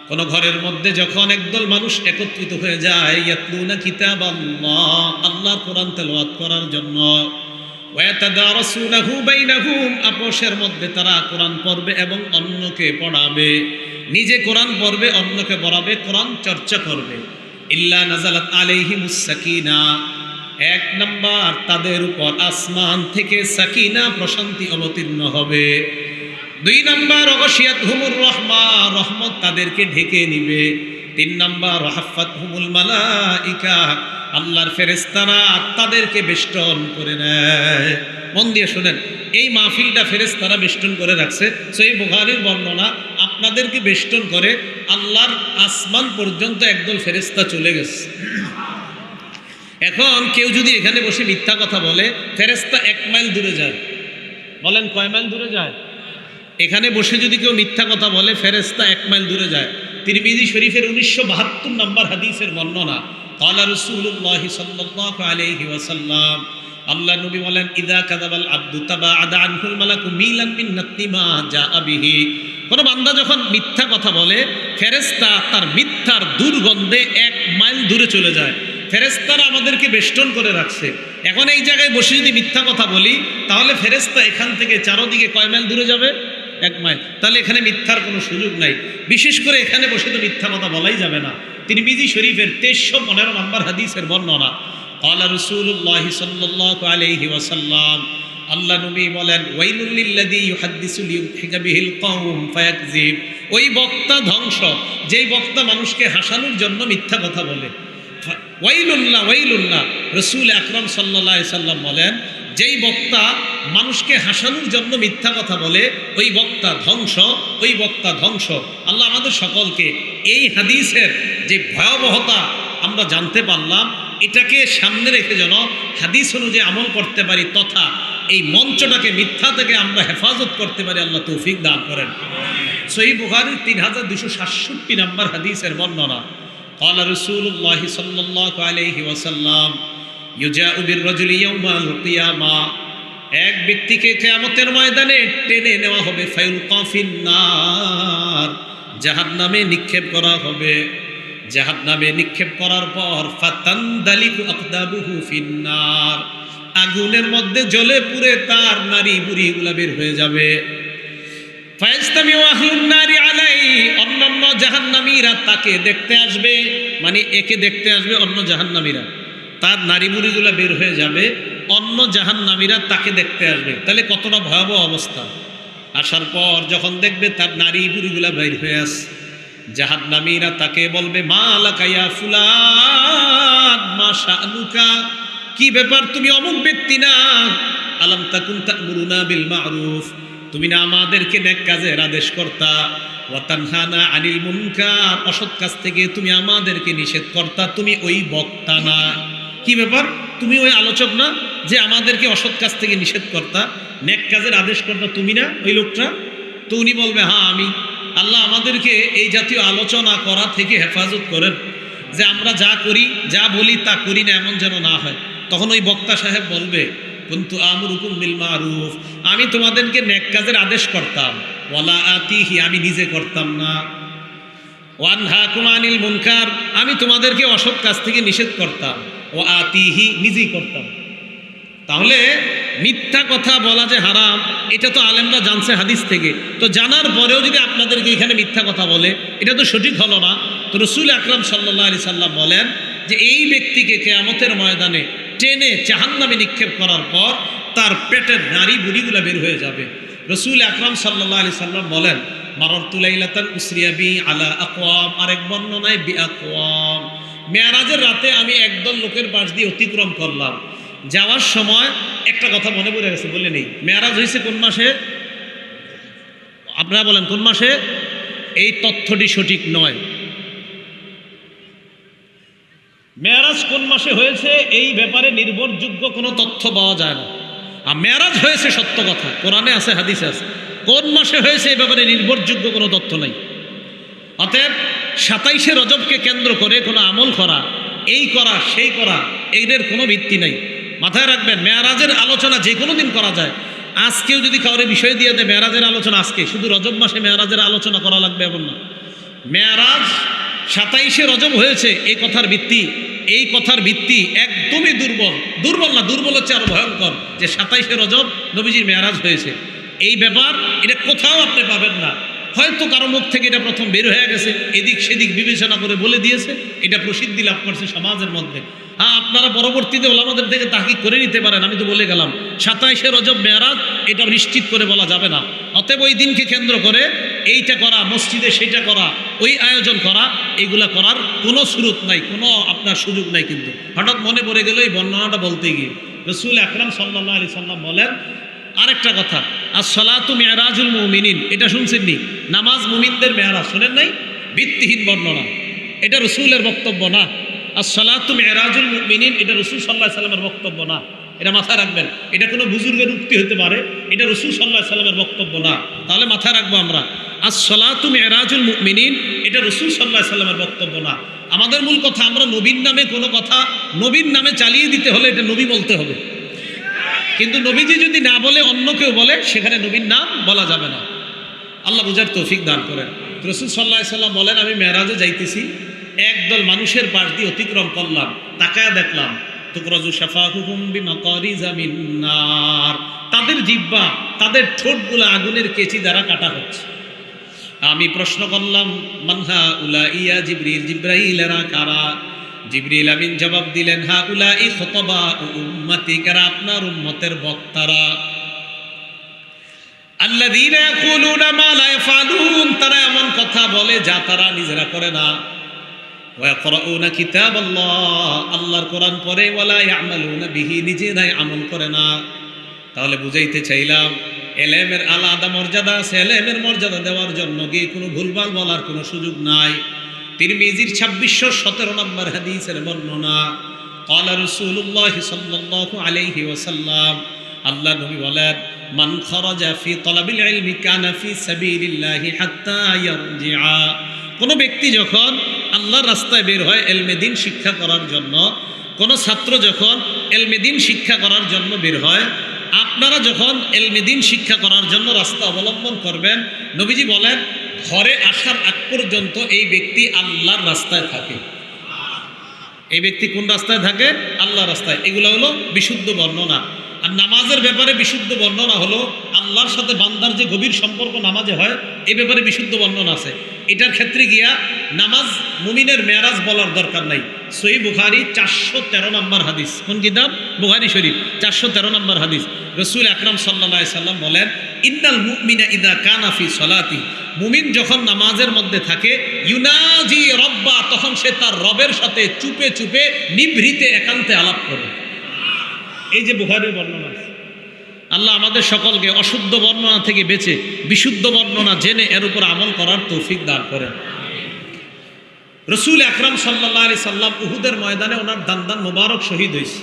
কোন ঘরের মধ্যে যখন একদল মানুষ একত্রিত হয়ে যায়, ইয়াতলুনা কিতাবাল্লাহ, আল্লাহর কোরআন তেলাওয়াত করার জন্য, ওয়া ইয়াতাদারাসুনাহু বাইনাহুম, আপোষের মধ্যে তারা কোরআন পড়বে এবং অন্যকে পড়াবে, নিজে কোরআন পড়বে অন্যকে পড়াবে, কোরআন চর্চা করবে। ইল্লা নাযালাত আলাইহিমুস সাকিনা, এক নাম্বার তাদের উপর আসমান থেকে সাকিনা প্রশান্তি অবতীর্ণ হবে। 2 নাম্বার ওয়াশিয়াতহুমুর রাহমা, রহমত তাদেরকে ঢেকে নিবে। 3 নাম্বার ওয়াহাফাতহুমুল মালাইকা, আল্লাহর ফেরেশতারা তাদেরকে বেষ্টন করে নেয়। মন দিয়ে শুনেন, এই মাহফিলটা ফেরেশতারা বেষ্টন করে রাখছে। সহিহ বুখারীর বর্ণনা, আপনাদেরকে বেষ্টন করে আল্লাহর আসমান পর্যন্ত একদল ফেরেশতা চলে গেছে। এখন কেউ যদি এখানে বসে মিথ্যা কথা বলে, ফেরেশতা 1 মাইল দূরে যায়। বলেন কয় মাইল দূরে যায়? এখানে বসে যদি কেউ মিথ্যা কথা বলে, ফেরেশতা 1 মাইল দূরে যায়। তিরমিজি শরীফের 1972 নম্বর হাদিসের বর্ণনা, ক্বালা রাসূলুল্লাহ সাল্লাল্লাহু আলাইহি ওয়াসাল্লাম, আল্লাহ নবী বলেন, ইদা কাযাবাল আবদু তাবাআদা আনহুল মালাকু মিলান মিন নাতনি মা জাআ বিহি। কোন বান্দা যখন মিথ্যা কথা বলে, ফেরেশতা তার মিথ্যার দুর্গন্ধে 1 মাইল দূরে চলে যায়। ফেরেশতারা আমাদেরকে বেষ্টন করে রাখছে। এখন এই জায়গায় বসে যদি মিথ্যা কথা বলি, তাহলে ফেরেশতা এখান থেকে চারদিকে কয় মাইল দূরে যাবে? 1 মাইল। তাহলে এখানে মিথ্যার কোনো সুযোগ নাই। বিশেষ করে এখানে বসে তো মিথ্যা কথা বলাই যাবে না। তিরমিজি শরীফের 2315 নম্বর হাদিসের বর্ণনা, ক্বালা রাসূলুল্লাহ সাল্লাল্লাহু আলাইহি ওয়াসাল্লাম, আল্লাহ নবী বলেন, ওয়াইলুল লিল্লাযী ইউহাদ্দিসু লিয়ুদহিকা বিহিল কওম ফায়াকযিব। ওই বক্তা ধ্বংস, যেই বক্তা মানুষকে হাসানোর জন্য মিথ্যা কথা বলে। ওয়াইলুল্লাহ ওয়াইলুল্লাহ। রাসূল আকরাম সাল্লাল্লাহু আলাইহি সাল্লাম বলেন, যেই বক্তা মানুষকে হাসানোর জন্য মিথ্যা কথা বলে, ওই বক্তা ধ্বংস, ওই বক্তা ধ্বংস। আল্লাহ আমাদের সকলকে এই হাদিসের যে ভয়াবহতা আমরা জানতে পারলাম, এটাকে সামনে রেখে যেন হাদিস অনুযায়ী আমল করতে পারি, তথা এই মঞ্চটাকে মিথ্যা থেকে আমরা হেফাজত করতে পারি। আল্লাহ তৌফিক দান করেন। সহিহ বুখারীর 3267 নম্বর হাদিসের বর্ণনা, ক্বালা রাসূলুল্লাহ সাল্লাল্লাহু আলাইহি ওয়াসাল্লাম, ইউজাউ বির-রাজুলি ইয়াউমাল কিয়ামা। এক ব্যক্তিকে কিয়ামতের ময়দানে টেনে নেওয়া হবে, ফায়ুলকা ফিন-নার, জাহান্নামে নিক্ষেপ করা হবে। জাহান্নামে নিক্ষেপ করার পর ফাতানদালিকু আকদাবুহু ফিন-নার, আগুনের মধ্যে জ্বলে পুড়ে তার নারী বুড়িগুলা বের হয়ে যাবে। ফায়াস্তামিউ আহলুন নারি আলাইহি, অন্যান্য জাহান্নামীরা তাকে দেখতে আসবে, মানে একে দেখতে আসবে অন্য জাহান্নামীরা, তার নারী বুড়িগুলা বের হয়ে যাবে, অন্য জাহান্নামীরা তাকে দেখতে আসবে। তাহলে কতটা ভয়াবহ অবস্থা। আসার পর যখন দেখবে তার নারী বুড়িগুলা বের হয়ে আসে, জাহান্নামীরা তাকে বলবে, মা লাকা ইয়া ফুলান, মা শানুকা, কি ব্যাপার, তুমি অমুক ব্যক্তি না? আলাম তাকুন তা'মুরুনা বিল মা'রুফ, তুমি না আমাদেরকে নেক কাজের আদেশ করতা, ওয়া তানহানা আনিল মুনকার, অসৎ কাজ থেকে তুমি আমাদেরকে নিষেধ করতা, তুমি ওই বক্তা না? কি ব্যাপার, তুমি ওই আলোচক না যে আমাদেরকে অসৎ কাজ থেকে নিষেধ করতা, নেক কাজের আদেশ করতা, তুমি না ওই লোকটা? তো উনি বলবে, হ্যাঁ আমি। আল্লাহ আমাদেরকে এই জাতীয় আলোচনা করা থেকে হেফাজত করেন, যে আমরা যা করি যা বলি তা করি না, এমন যেন না হয়। তখন ওই বক্তা সাহেব বলবে, কুনতু আমুরুকুম বিল মারুফ, আমি তোমাদেরকে নেক কাজের আদেশ করতাম, ওয়ালা আতিহি, আমি নিজে করতাম না, ওয়ানহাকুম আনিল মুনকার, আমি তোমাদেরকে অসৎ কাজ থেকে নিষেধ করতাম, ও আতিহি, নিজেই করতাম। তাহলে মিথ্যা কথা বলা যে হারাম, এটা তো আলেমরা জানছে হাদিস থেকে। তো জানার পরেও যদি আপনাদেরকে এখানে মিথ্যা কথা বলে, এটা তো সঠিক হলো না। তো রাসূল আকরাম সাল্লাল্লাহু আলাইহি সাল্লাম বলেন যে এই ব্যক্তিকে কিয়ামতের ময়দানে টেনে জাহান্নামে নিক্ষেপ করার পর তার পেটের নারী বুড়িগুলা বের হয়ে যাবে। রাসূল আকরাম সাল্লাল্লাহু আলাইহি সাল্লাম বলেন, মারারতু লাইলাতান উসরিয়া বি আলা আকওয়াম, আরেক বর্ণনায় বি আকওয়াম, মেরাজের রাতে আমি একদল লোকের পাশ দিয়ে অতিক্রম করলাম। যাওয়ার সময় একটা কথা মনে পড়ে গেছে, বলে নেই। মেরাজ হয়েছে কোন মাসে? আপনারা বলেন কোন মাসে? এই তথ্যটি সঠিক নয়। মেরাজ কোন মাসে হয়েছে এই ব্যাপারে নির্ভরযোগ্য কোনো তথ্য পাওয়া যায় না। আর মেরাজ হয়েছে সত্য কথা, কোরআনে আছে, হাদিসে আছে। কোন মাসে হয়েছে এই ব্যাপারে নির্ভরযোগ্য কোনো তথ্য নাই। অতএব 27শে রজবকে কেন্দ্র করে কোনো আমল করা, এই করা সেই করা, এদের কোনো ভিত্তি নাই। মাথায় রাখবেন, মেরাজের আলোচনা যে কোনো দিন করা যায়। আজকেও যদি কাউরে বিষয় দিয়ে দেয় মেরাজের আলোচনা, আজকে শুধু রজব মাসে মেরাজের আলোচনা করা লাগবে এমন না। মেরাজ 27শে রজব হয়েছে, এই কথার ভিত্তি একদমই দুর্বল না, দুর্বল হচ্ছে আরো ভয়ঙ্কর, যে 27শে রজব নবীজির মেরাজ হয়েছে। এই ব্যাপার এটা কোথাও আপনি পাবেন না। হয়তো কারো মুখ থেকে এটা প্রথম বের হয়ে গেছে, এদিক সেদিক বিবেচনা করে বলে দিয়েছে, এটা প্রসিদ্ধি লাভ করছে সমাজের মধ্যে। হ্যাঁ, আপনারা পরবর্তীতে ওলামাদের থেকে তাহকিক করে নিতে পারেন। আমি তো বলে গেলাম 27শে রজব মেরাজ, এটা নিশ্চিত করে বলা যাবে না। অতএব ওই দিনকে কেন্দ্র করে এইটা করা, মসজিদে সেইটা করা, ওই আয়োজন করা, এইগুলা করার কোনো সুরত নাই, কোনো আপনার সুযোগ নাই। কিন্তু হঠাৎ মনে পড়ে গেল এই বর্ণনাটা বলতে গিয়ে। রাসূল আকরাম সাল্লাল্লাহু আলাইহি সাল্লাম বলেন আরেকটা কথা, as-salatu mi'rajul mu'minin, এটা শুনছেন নি? নামাজ মুমিনদের মেরাজ, শুনেন নাই? ভিত্তিহীন বর্ণনা, এটা রাসূলের বক্তব্য না। as-salatu mi'rajul mu'minin, এটা রাসূল সাল্লাল্লাহু আলাইহি সাল্লামের বক্তব্য না। এটা মাথায় রাখবেন। এটা কোনো বুজুর্গের উক্তি হতে পারে, এটা রাসূল সাল্লাল্লাহু আলাইহি সাল্লামের বক্তব্য না। তাহলে মাথায় রাখবো আমরা, as-salatu mi'rajul mu'minin, এটা রাসূল সাল্লাল্লাহু আলাইহি সাল্লামের বক্তব্য না। আমাদের মূল কথা, আমরা নবীর নামে কোনো কথা, নবীর নামে চালিয়ে দিতে হলে এটা নবী বলতে হবে। কিন্তু নবীজি যদি না বলে অন্য কেউ বলে সেখানে নবীর নাম বলা যাবে না। আল্লাহ বুঝার তৌফিক দান করেন। রাসূল সাল্লাল্লাহু আলাইহি সাল্লাম বলেন, আমি মেরাজে যাইতেছি, একদল মানুষের পাশ দিয়ে অতিক্রম করলাম, তাকায়া দেখলাম তুকরাজু শাফাহুহুম বিমাকারিজা মিন নার, তাদের জিহ্বা, তাদের ঠোঁটগুলো আগুনের কেচি দ্বারা কাটা হচ্ছে। আমি প্রশ্ন করলাম, মানহা উলা ইয়া জিবরিল, জিব্রাইল এরা কারা? জিবরিল আমিন জবাব দিলেন, হা উলাই খুতবা উম্মতি, কারা আপনার উম্মতের বক্তারা। আল্লাযীনা ইয়াকুলুনা মা লা ইয়াফআলুন, তারা এমন কথা বলে যা তারা নিজেরা করে না। ওয়া ইয়াকরাউনা কিতাবাল্লাহ, আল্লাহর কোরআন পড়ে, ওয়ালা ইয়ামালুনা বিহি, নিজেরাই আমল করে না। তাহলে বুঝাইতে চাইলাম এলেমের আলাদা মর্যাদা আছে, এলেমের মর্যাদা দেওয়ার জন্য গিয়ে কোনো ভুলভাল বলার কোনো সুযোগ নাই। তিরমিজির 2617 নম্বর হাদিসের বর্ণনা, ক্বালা রাসূলুল্লাহ সাল্লাল্লাহু আলাইহি ওয়াসাল্লাম, আল্লাহ নবী বলেন, মান খারাজা ফি তালাবিল ইলমি কানা ফি সাবিলিল্লাহি হাত্তা ইয়ারজিআ, কোন ব্যক্তি যখন আল্লাহর রাস্তায় বের হয় ইলমে দ্বীন শিক্ষা করার জন্য, কোন ছাত্র যখন ইলমে দ্বীন শিক্ষা করার জন্য বের হয়, আপনারা যখন ইলমে দ্বীন শিক্ষা করার জন্য রাস্তা অবলম্বন করবেন, নবীজি বলেন ঘরে আসার আগ পর্যন্ত এই ব্যক্তি আল্লাহর রাস্তায় থাকে। এই ব্যক্তি কোন রাস্তায় থাকে? আল্লাহর রাস্তায়। এগুলো হলো বিশুদ্ধ বর্ণনা। আর নামাজের ব্যাপারে বিশুদ্ধ বর্ণনা হলো আল্লাহর সাথে বান্দার যে গভীর সম্পর্ক নামাজে হয়, এই ব্যাপারে বিশুদ্ধ বর্ণনা আছে। এটার ক্ষেত্রে গিয়া নামাজ মুমিনের মেরাজ বলার দরকার নাই। সহিহ বুখারী 413 নম্বর হাদিস। কোন কিতাব? বুখারী শরীফ 413 নম্বর হাদিস। রাসূল আকরাম সাল্লাল্লাহু আলাইহি সাল্লাম বলেন, ইন্নাল মুমিনা ইযা কানা ফি সলাতি, মুমিন যখন নামাজের মধ্যে থাকে, ইউনাজি রব্বা, তখন সে তার রবের সাথে চুপে চুপে নিভৃতে একান্তে আলাপ করে। এই যে বুখারীর বর্ণনা, আল্লাহ আমাদের সকলকে অশুদ্ধ বর্ণনা থেকে বেঁচে বিশুদ্ধ বর্ণনা জেনে এর উপর আমল করার তৌফিক দান করেন। রাসূল আকরাম সাল্লাল্লাহু আলাইহি সাল্লাম উহুদের ময়দানে ওনার দান্দান মোবারক শহীদ হয়েছে।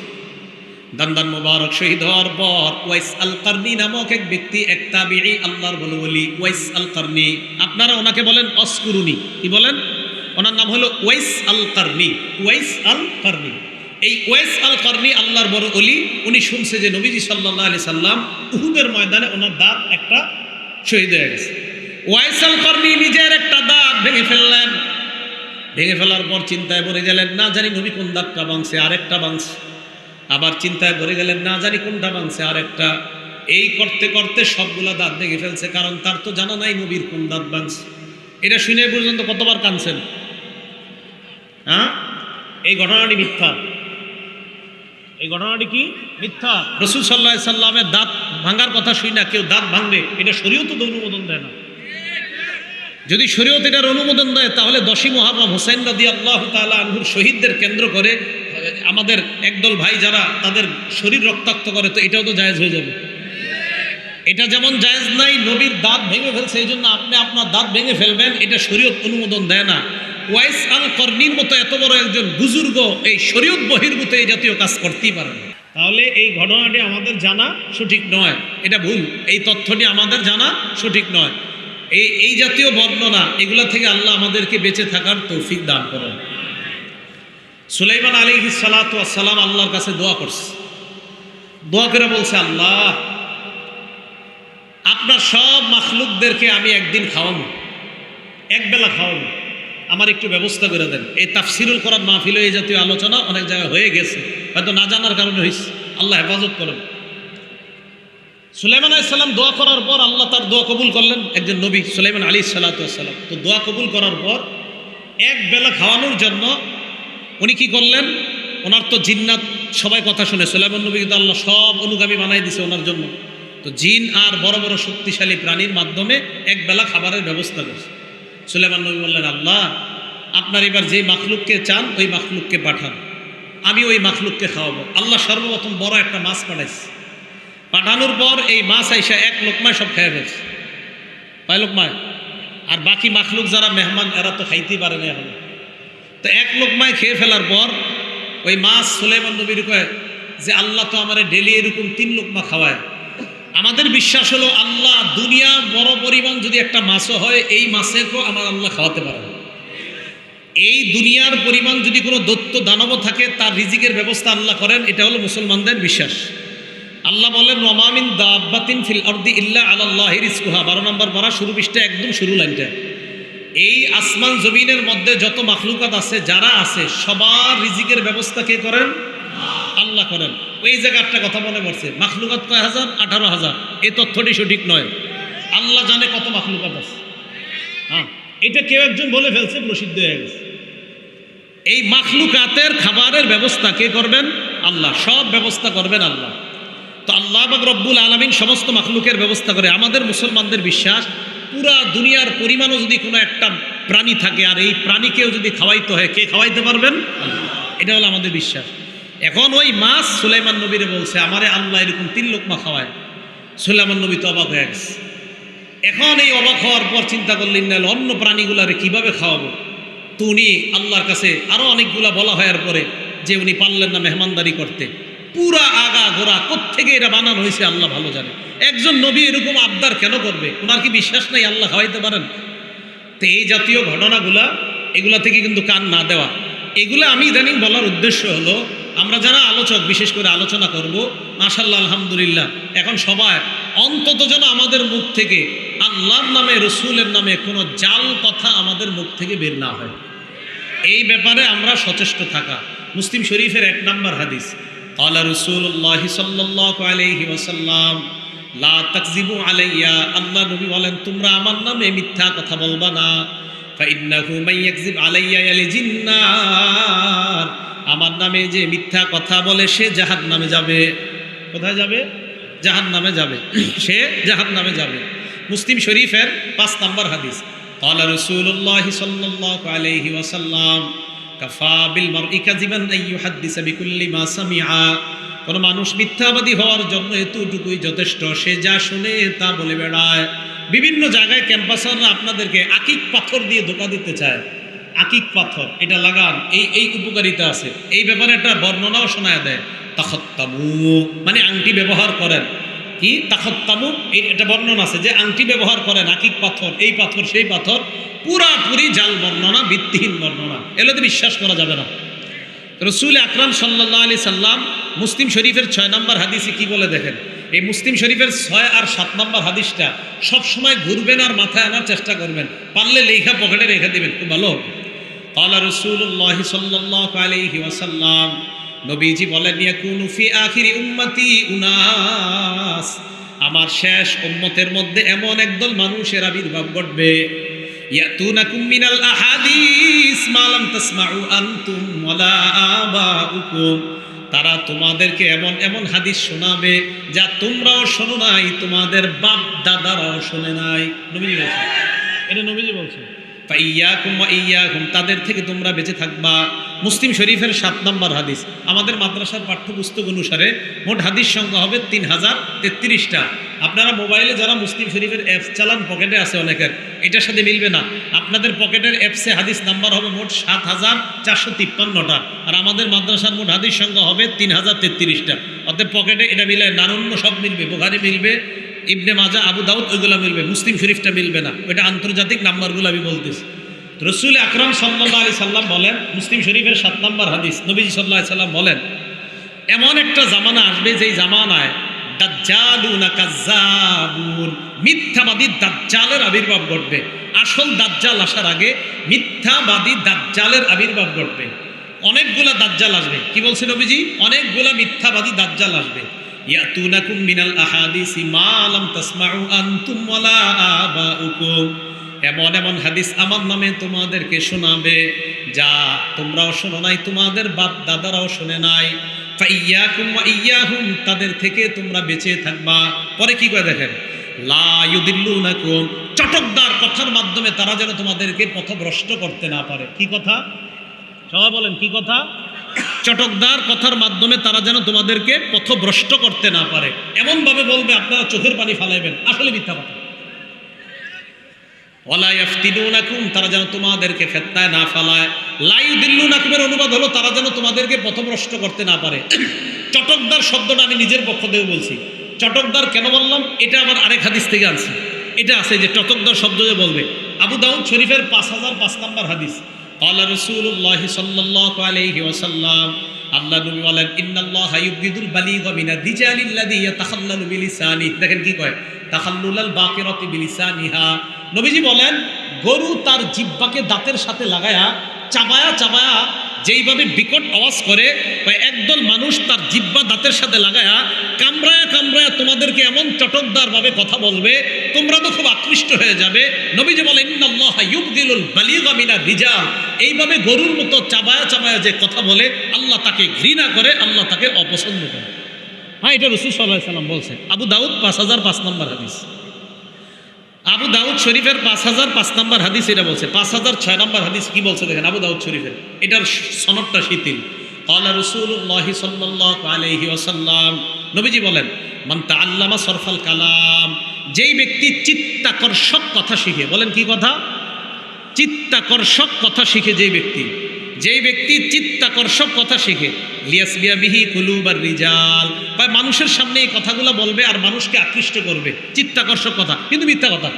দান্দান মোবারক শহীদ হওয়ার পর ওয়াইস আল কারনি নামক এক ব্যক্তি, এক তাবিঈ, আল্লাহর বলি ওয়াইস আল কারনি, আপনারা ওনাকে বলেন অস্কুরুনি, কি বলেন? ওনার নাম হলো ওয়াইস আল কারনি। ওয়াইস আল কারনি, এই ওয়াইস আল কারনি আল্লাহর বড় ওলি। উনি শুনছে যে নবীজি সাল্লাল্লাহু আলাইহি সাল্লাম উহুদের ময়দানে ওনার দাঁত একটা শহীদ হয়ে গেছে। ওয়াইস আল কারনি নিজের একটা দাঁত ভেঙে ফেললেন। ভেঙে ফেলার পর চিন্তায় পড়ে গেলেন, না জানি নবী কোন দাঁতটা ভাঙছে, আরেকটা ভাঙছে। আবার চিন্তায় পড়ে গেলেন, না জানি কোনটা ভাঙছে, আরেকটা। এই করতে করতে সবগুলা দাঁত ভেঙে ফেলছে, কারণ তার তো জানা নাই নবীর কোন দাঁত ভাঙছে। এটা শুনে পর্যন্ত কতবার কাঁদছেন? হ্যাঁ, এই ঘটনাটি মিথ্যা। এই ঘটনাটি কি? মিথ্যা। রাসূল সাল্লাল্লাহু আলাইহি সাল্লামের দাঁত ভাঙার কথা শুই না কেউ দাঁত ভাঙবে, এটা শরীয়ত তো অনুমোদন দেয় না। যদি শরীয়ত এটার অনুমোদন দেয়, তাহলে 10ই মুহররম হুসাইন রাদিয়াল্লাহু তাআলা আনহুর শহীদদের কেন্দ্র করে আমাদের একদল ভাই যারা তাদের শরীর রক্তাক্ত করে, তো এটাও তো জায়েজ হয়ে যাবে। এটা যেমন জায়েজ নাই, নবীর দাঁত ভেঙে ফেলছে এই জন্য আপনি আপনার দাঁত ভেঙে ফেলবেন, এটা শরীয়ত অনুমোদন দেয় না। ওয়াইস আল কর্নির মতো এত বড় একজন বুজুর্গ এই শরীয়ত বহির্ভূত এই জাতীয় কাজ করতেই পারে না। তাহলে এই ঘটনাটি আমাদের জানা সঠিক নয়, এটা ভুল। এই তথ্যটি আমাদের জানা সঠিক নয়। এই জাতীয় বর্ণনা, এগুলা থেকে আল্লাহ আমাদেরকে বেঁচে থাকার তৌফিক দান করেন। সুলাইমান আলাইহিস সালাতু ওয়াস সালাম আল্লাহর কাছে দোয়া করছে। দোয়া করে বলছে, আল্লাহ আপনার সব মাখলুকদেরকে আমি একদিন খাওয়াবো, একবেলা খাওয়াবো, আমার একটু ব্যবস্থা করে দেন। এই তাফসিরুল কোরআন মাহফিলে এই জাতীয় আলোচনা অনেক জায়গায় হয়ে গেছে, হয়তো না জানার কারণে হয়েছে। আল্লাহ হেফাজত করেন। সুলাইমান আলাইহিস সালাম দোয়া করার পর আল্লাহ তার দোয়া কবুল করলেন। একজন নবী সুলাইমান আলাইহিস সালাতু ওয়াস সালাম, তো দোয়া কবুল করার পর এক বেলা খাওয়ানোর জন্য উনি কি করলেন? ওনার তো জিন্নাত সবাই কথা শুনে, সুলাইমান নবী কিন্তু আল্লাহ সব অনুগামী বানাই দিছে ওনার জন্য। তো জিন আর বড় বড় শক্তিশালী প্রাণীর মাধ্যমে এক বেলা খাবারের ব্যবস্থা করছে। সুলাইমান নবী বললেন, আল্লাহ আপনার এবার যে মাখলুককে চান ওই মাখলুককে পাঠান, আমি ওই মাখলুককে খাওয়াবো। আল্লাহ সর্বপ্রথম বড় একটা মাছ পাঠাইছে। পাঠানোর পর এই মাছ আইসা এক লোকমায় সব খেয়ে ফেলছে, কয় লোকমায়। আর বাকি মাখলুক যারা মেহমান এরা তো খাইতেই পারে না এখন। তো এক লোকমায় খেয়ে ফেলার পর ওই মাছ সুলাইমান নবীর কয় যে আল্লাহ তো আমার ডেলি এরকম 3 লোকমা খাওয়ায়। আমাদের বিশ্বাস হলো আল্লাহ দুনিয়া বড় পরিমাণ যদি একটা মাছও হয়, এই মাছেরও আমার আল্লাহ খাওয়াতে পারে। এই দুনিয়ার পরিমাণ যদি কোনো দৈত্য দানব থাকে, তার রিজিকের ব্যবস্থা আল্লাহ করেন, এটা হলো মুসলমানদের বিশ্বাস। আল্লাহ বলেন ওয়া মিন দাব্বাতিন ফিল আরদি ইল্লা আলাল্লাহি রিজকুহা, 12 নম্বর পারা শুরু পৃষ্ঠা একদম শুরু লাইনটা। এই আসমান জমিনের মধ্যে যত মাখলুকাত আছে, যারা আছে, সবার রিজিকের ব্যবস্থা কে করেন? আল্লাহ করেন। ওই জায়গাটা কথা মনে পড়ছে, মাখলুকাত কয় হাজার? 18,000। এই তথ্যটি সঠিক নয়। আল্লাহ জানে কত মাখলুকাত আছে। হ্যাঁ, এটা কেউ একজন বলে ফেলছে, প্রসিদ্ধ হয়ে গেছে। এই মাখলুকাতের খাবারের ব্যবস্থা কে করবেন? আল্লাহ। সব ব্যবস্থা করবেন আল্লাহ। তো আল্লাহ পাক রব্বুল আলামিন সমস্ত মাখলুকের ব্যবস্থা করে। আমাদের মুসলমানদের বিশ্বাস, পুরা দুনিয়ার পরিমাণও যদি কোনো একটা প্রাণী থাকে আর এই প্রাণীকেও যদি খাওয়াইতে হয়, কে খাওয়াইতে পারবেন? আল্লাহ। এটা হলো আমাদের বিশ্বাস। এখন ওই মাছ সুলাইমান নবীরে বলছে, আমারে আল্লাহ এরকম 3 লোকমা খাওয়ায়। সুলাইমান নবী তো অবাক হয়ে গেছে। এখন এই অবাক হওয়ার পর চিন্তা করলেন, না অন্য প্রাণীগুলারে কিভাবে খাওয়াবো। তো উনি আল্লাহর কাছে আরো অনেকগুলা বলা হওয়ার পরে যে উনি পারলেন না মেহমানদারি করতে। পুরা আগা গোড়া কোত্থেকে এটা বানানো হয়েছে আল্লাহ ভালো জানে। একজন নবী এরকম আবদার কেন করবে? ওনার কি বিশ্বাস নাই আল্লাহ খাওয়াইতে পারেন? তো এই জাতীয় ঘটনাগুলা, এগুলা থেকে কিন্তু কান না দেওয়া। এগুলো আমি ইদানিং বলার উদ্দেশ্য হলো, আমরা যারা আলোচক বিশেষ করে আলোচনা করব, মাশাআল্লাহ আলহামদুলিল্লাহ, এখন সবাই অন্তত যেন আমাদের মুখ থেকে আল্লাহর নামে, রসুলের নামে কোনো জাল কথা আমাদের মুখ থেকে বের না হয়। এই ব্যাপারে আমরা সচেষ্ট থাকা। মুসলিম শরীফের 1 নম্বর হাদিস, ক্বালা রাসূলুল্লাহি সাল্লাল্লাহু আলাইহি ওয়াসাল্লাম লা তাকযিবু আলাইয়া, আল্লাহ নবী বলেন তোমরা আমার নামে মিথ্যা কথা বলবা না। ফাইন্নাহু মান ইয়াকযিব আলাইয়া ইয়ালিজিন নার, আমার নামে যে মিথ্যা কথা বলে সে জাহান্নামে যাবে। কোথায় যাবে? জাহান্নামে যাবে। সে জাহান্নামে যাবে। মুসলিম শরীফের 5 নম্বর হাদিস, ক্বালা রাসূলুল্লাহি সাল্লাল্লাহু আলাইহি ওয়াসাল্লাম কাফা বিল মারই কাযিবান আন ইউহাদ্দিসা বিকুল্লি মা সামিআ, কোন মানুষ মিথ্যাবাদী হওয়ার জন্য এতটুকুই যথেষ্ট, সে যা শুনে তা বলে বেড়ায়। বিভিন্ন জায়গায় ক্যাম্পাসাররা আপনাদেরকে আকিক পাথর দিয়ে ধোঁকা দিতে চায়। আকিক পাথর এটা লাগান, এই উপকারিতা আছে। এই ব্যাপারে একটা বর্ণনাও শোনায় দেয়, তাখাত্তামু মানে আংটি ব্যবহার করেন। কি তাখাত্তামু? এটা বর্ণনা আছে যে আংটি ব্যবহার করেন, আকিক পাথর, এই পাথর সেই পাথর, পুরাপুরি জাল বর্ণনা, ভিত্তিহীন বর্ণনা। এগুলোতে বিশ্বাস করা যাবে না। রসুল আকরাম সাল্লাল্লাহু আলাইহি সাল্লাম মুসলিম শরীফের 6 নম্বর হাদিসে কি বলে দেখেন। এই মুসলিম শরীফের 6 আর 7 নম্বর হাদিসটা সবসময় ঘুরবেন আর মাথায় আনার চেষ্টা করবেন, পারলে লেখা পকেটে রেখে দেবেন, খুব ভালো হবে। ক্বালা রাসূলুল্লাহি সাল্লাল্লাহু আলাইহি ওয়াসাল্লাম, নবীজি বলেন ইয়াকুনু ফি আখিরি উম্মতি উনাস, আমার শেষ উম্মতের মধ্যে এমন একদল মানুষের আবির্ভাব ঘটবে, ইয়াতুনাকুম মিনাল আহাদিস মা লাম তাসমাউ আনতুম ওয়ালা আবাউকুম, তারা তোমাদেরকে এমন এমন হাদিস শোনাবে যা তোমরাও শোনো নাই, তোমাদের বাপ দাদারাও শোনে নাই। নবীজি বলছেন, এটা নবীজি বলছেন। ফাইয়াকুম ওয়া ইয়াকুম, তাদের থেকে তোমরা বেঁচে থাকবা। মুসলিম শরীফের 7 নম্বর হাদিস। আমাদের মাদ্রাসার পাঠ্যপুস্তক অনুসারে মোট হাদিস সংখ্যা হবে 3033টা। আপনারা মোবাইলে যারা মুসলিম শরীফের অ্যাপস চালান, পকেটে আছে অনেকের, এটার সাথে মিলবে না। আপনাদের পকেটের অ্যাপসে হাদিস নাম্বার হবে মোট 7453টা, আর আমাদের মাদ্রাসার মোট হাদিস সংখ্যা হবে 3033টা। অতএব পকেটে এটা মিলে, নারণ্য সব মিলবে, বুখারী মিলবে, ইবনে মাজাহ, আবু দাউদ ওইগুলো মিলবে, মুসলিম শরীফটা মিলবে না। ওইটা আন্তর্জাতিক নাম্বারগুলো আমি বলতেছি। রসুল আকরাম সাল্লাল্লাহু আলাইহি সাল্লাম বলেন, মুসলিম শরীফের 7 নম্বর হাদিস, নবীজি সাল্লাল্লাহু আলাইহি সাল্লাম বলেন, এমন একটা জামানা আসবে যেই জামানায় দাজ্জালুনা কাজ্জাবুন, মিথ্যাবাদী দাজ্জালের আবির্ভাব ঘটবে। আসল দাজ্জাল আসার আগে মিথ্যাবাদী দাজ্জালের আবির্ভাব ঘটবে। অনেকগুলা দাজ্জাল আসবে। কি বলছে নবীজি? অনেকগুলা মিথ্যাবাদী দাজ্জাল আসবে। ইয়াতুনাকুম মিনাল আহাদিসি মা লাম তাসমাউ আনতুম ওয়ালা আবাউকুম, এমন এমন হাদিস আমার নামে তোমাদেরকে শোনাবে যা তোমরাও শোনো নাই, তোমাদের বাপ দাদারাও শোনে নাই। ফাইয়াকুম ওয়া ইয়াহুম, তাদের থেকে তোমরা বেঁচে থাকবা। পরে কি করে দেখেন, লা ইউদিল্লুনাকুম, চটকদার কথার মাধ্যমে তারা যেন তোমাদেরকে পথভ্রষ্ট করতে না পারে। কি কথা? সবাই বলেন কি কথা? চটকদার কথার মাধ্যমে তারা যেন তোমাদেরকে পথভ্রষ্ট করতে না পারে, এমন ভাবে বলবে আপনারা চোখের পানি ফালাইবেন, আসলে মিথ্যা কথা। ওয়ালা ইয়াফতিনুনাকুম, তারা যেন তোমাদেরকে ফিতনায় না ফালায়। লা ইউদিল্লুনাকুমের অনুবাদ হলো তারা যেন তোমাদেরকে পথভ্রষ্ট করতে না পারে। চটকদার শব্দটা আমি নিজের পক্ষ থেকে বলছি। চটকদার কেন বললাম, এটা আবার আরেক হাদিস থেকে আনছি। এটা আছে যে চটকদার শব্দ যে বলবে। আবু দাউদ শরীফের 5005 নম্বর হাদিস, ক্বালা রাসূলুল্লাহি সাল্লাল্লাহু আলাইহি ওয়াসাল্লাম, আল্লাহ নবী বলেন ইন্নাল্লাহা ইউবগিদুল বালিগা মিনার রিজালিল্লাযী ইয়াতাখাল্লালু বিলিসানি, দেখেন কি কয়, তাখাল্লুলাল বাকিরাতি বিলিসানিহা। নবীজি বলেন গরু তার জিহ্বাকে দাঁতের সাথে লাগায়া চাবায়া চাবায়া যেইভাবে বিকট আওয়াজ করে, একদল মানুষ তার জিহ্বা দাঁতের সাথে লাগায়া কামড়ায়া কামড়ায়া তোমাদেরকে এমন চটকদারভাবে কথা বলবে, তোমরা তো খুব আকৃষ্ট হয়ে যাবে। নবীজি বলেন ইন্নাল্লাহা ইউবগিলুল বালিগা মিনার রিজাল, এইভাবে গরুর মতো চাবায়া চাবায়া যে কথা বলে আল্লাহ তাকে ঘৃণা করে, আল্লাহ তাকে অপছন্দ করে। হ্যাঁ, এটা রাসূল সাল্লাল্লাহু আলাইহি ওয়াসাল্লাম বলছেন। আবু দাউদ 5005 নম্বর হাদিস, আবু দাউদ শরীফের 5005 নম্বর হাদিস এটা বলছে। 5006 নম্বর হাদিস কি বলছে দেখেন আবু দাউদ শরীফের, এটার সনদটা শিথিল। ক্বালা রাসূলুল্লাহি সাল্লাল্লাহু আলাইহি ওয়াসাল্লাম, নবীজি বলেন মান তাআল্লামা সরফাল কালাম, যেই ব্যক্তি চিত্তাকর্ষক কথা শিখে, বলেন কি কথা, চিত্তাকর্ষক কথা শিখে, যেই ব্যক্তি চিত্তাকর্ষক কথা শিখে, লিয়াসবিয়া বিহি কুলুবার রিজাল, বা মানুষের সামনে এই কথাগুলো বলবে আর মানুষকে আকৃষ্ট করবে, চিত্তাকর্ষক কথা কিন্তু মিথ্যা কথা,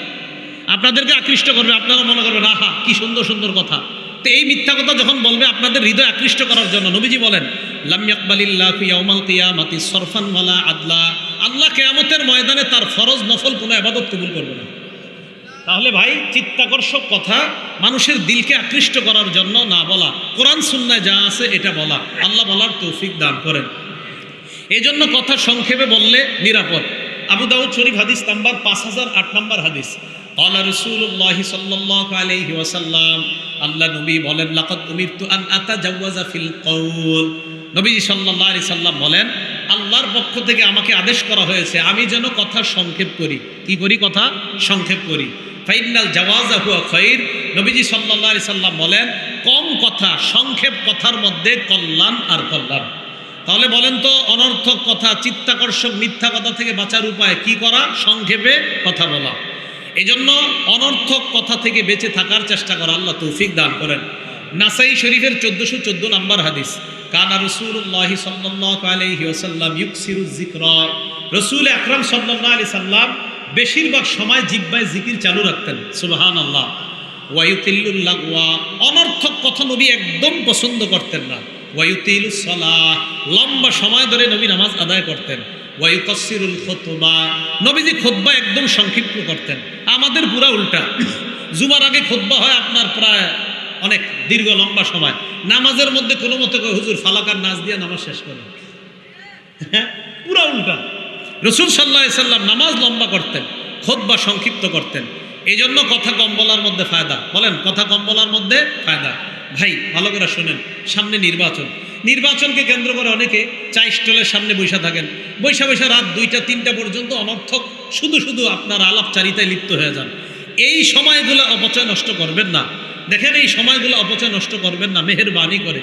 আপনাদেরকে আকৃষ্ট করবে, আপনারা মনে করবেন আহা কি সুন্দর সুন্দর কথা। তো এই মিথ্যা কথা যখন বলবে আপনাদের হৃদয় আকৃষ্ট করার জন্য, নবীজি বলেন লাম ইয়াকবালিল্লাহু ইয়াউমাল কিয়ামাতি সরফান ওয়ালা আদলা, আল্লাহ কিয়ামতের ময়দানে তার ফরজ নফল কোনো ইবাদত কবুল করবে না। তাহলে ভাই চিত্তাকর্ষক কথা মানুষের দিলকে আকৃষ্ট করার জন্য না বলা, কোরআন সুন্নায় যা আছে এটা বলা, আল্লাহ বলার তৌফিক দান করেন। এই জন্য কথা সংক্ষেপে বললে নিরাপদ। আবু দাউদ শরীফ হাদিস নাম্বার 5008 নম্বর হাদিস, ক্বালা রাসূলুল্লাহি সাল্লাল্লাহু আলাইহি ওয়াসাল্লাম, আল্লাহ নবী বলেন লাকাদ উমিরতু আন আতাজাওয়াজা ফিল কওল, নবীজি সাল্লাল্লাহু আলাইহি সাল্লাম বলেন আল্লাহর পক্ষ থেকে আমাকে আদেশ করা হয়েছে আমি যেন কথা সংক্ষেপ করি। কি করি? কথা সংক্ষেপ করি। ফাইনাল জাওয়াজা হুয়া খায়র, নবীজি সাল্লাল্লাহু আলাইহি সাল্লাম বলেন কম কথা, সংক্ষেপ কথার মধ্যে কল্যাণ আর কল্যাণ। তাহলে বলেন তো অনর্থক কথা, চিত্তাকর্ষক মিথ্যা কথা থেকে বাঁচার উপায় কি করা? সংক্ষেপে কথা বলা। এই জন্য অনর্থক কথা থেকে বেঁচে থাকার চেষ্টা করা, আল্লাহ তৌফিক দান করেন। নাসাই শরীফের 1414 নম্বর হাদিস, কানা রাসূলুল্লাহি সাল্লাল্লাহু আলাইহি ওয়াসাল্লাম ইউকসিরুজ যিকরা, রাসূল আকরাম সাল্লাল্লাহু আলাইহি সাল্লাম বেশিরভাগ সময় জিহ্বায় জিকির চালু রাখতেন, সুবহানাল্লাহ। ওয়া ইউতিল্লুল লাগওয়া, অনর্থক কথা নবী একদম পছন্দ করতেন না। ওয়া ইউতিলুস সালাহ, লম্বা সময় ধরে নবী নামাজ আদায় করতেন। ওয়া ইউকাসসিরুল খুতবা, নবীজি খুতবা একদম সংক্ষিপ্ত করতেন। আমাদের পুরা উল্টা, জুমার আগে খুতবা হয় আপনার প্রায় অনেক দীর্ঘ লম্বা সময়, নামাজের মধ্যে কোনো মতে হুজুর ফালাকার নাচ দিয়ে নামাজ শেষ করেন। হ্যাঁ, পুরা উল্টা। রাসূল সাল্লাল্লাহু আলাইহি সাল্লাম নামাজ লম্বা করতেন, খুতবা সংক্ষিপ্ত করতেন। এই জন্য কথা কম বলার মধ্যে ফায়দা, বলেন কথা কম বলার মধ্যে ফায়দা। ভাই ভালো করে শোনেন, সামনে নির্বাচনকে কেন্দ্র করে অনেকে চাই স্টলের সামনে বৈশা থাকেন, বৈশা রাত 2টা-3টা পর্যন্ত অনর্থক শুধু আপনার আলাপচারিতায় লিপ্ত হয়ে যান। এই সময়গুলো অপচয় নষ্ট করবেন না। দেখেন এই সময়গুলো অপচয় নষ্ট করবেন না, মেহেরবানি করে।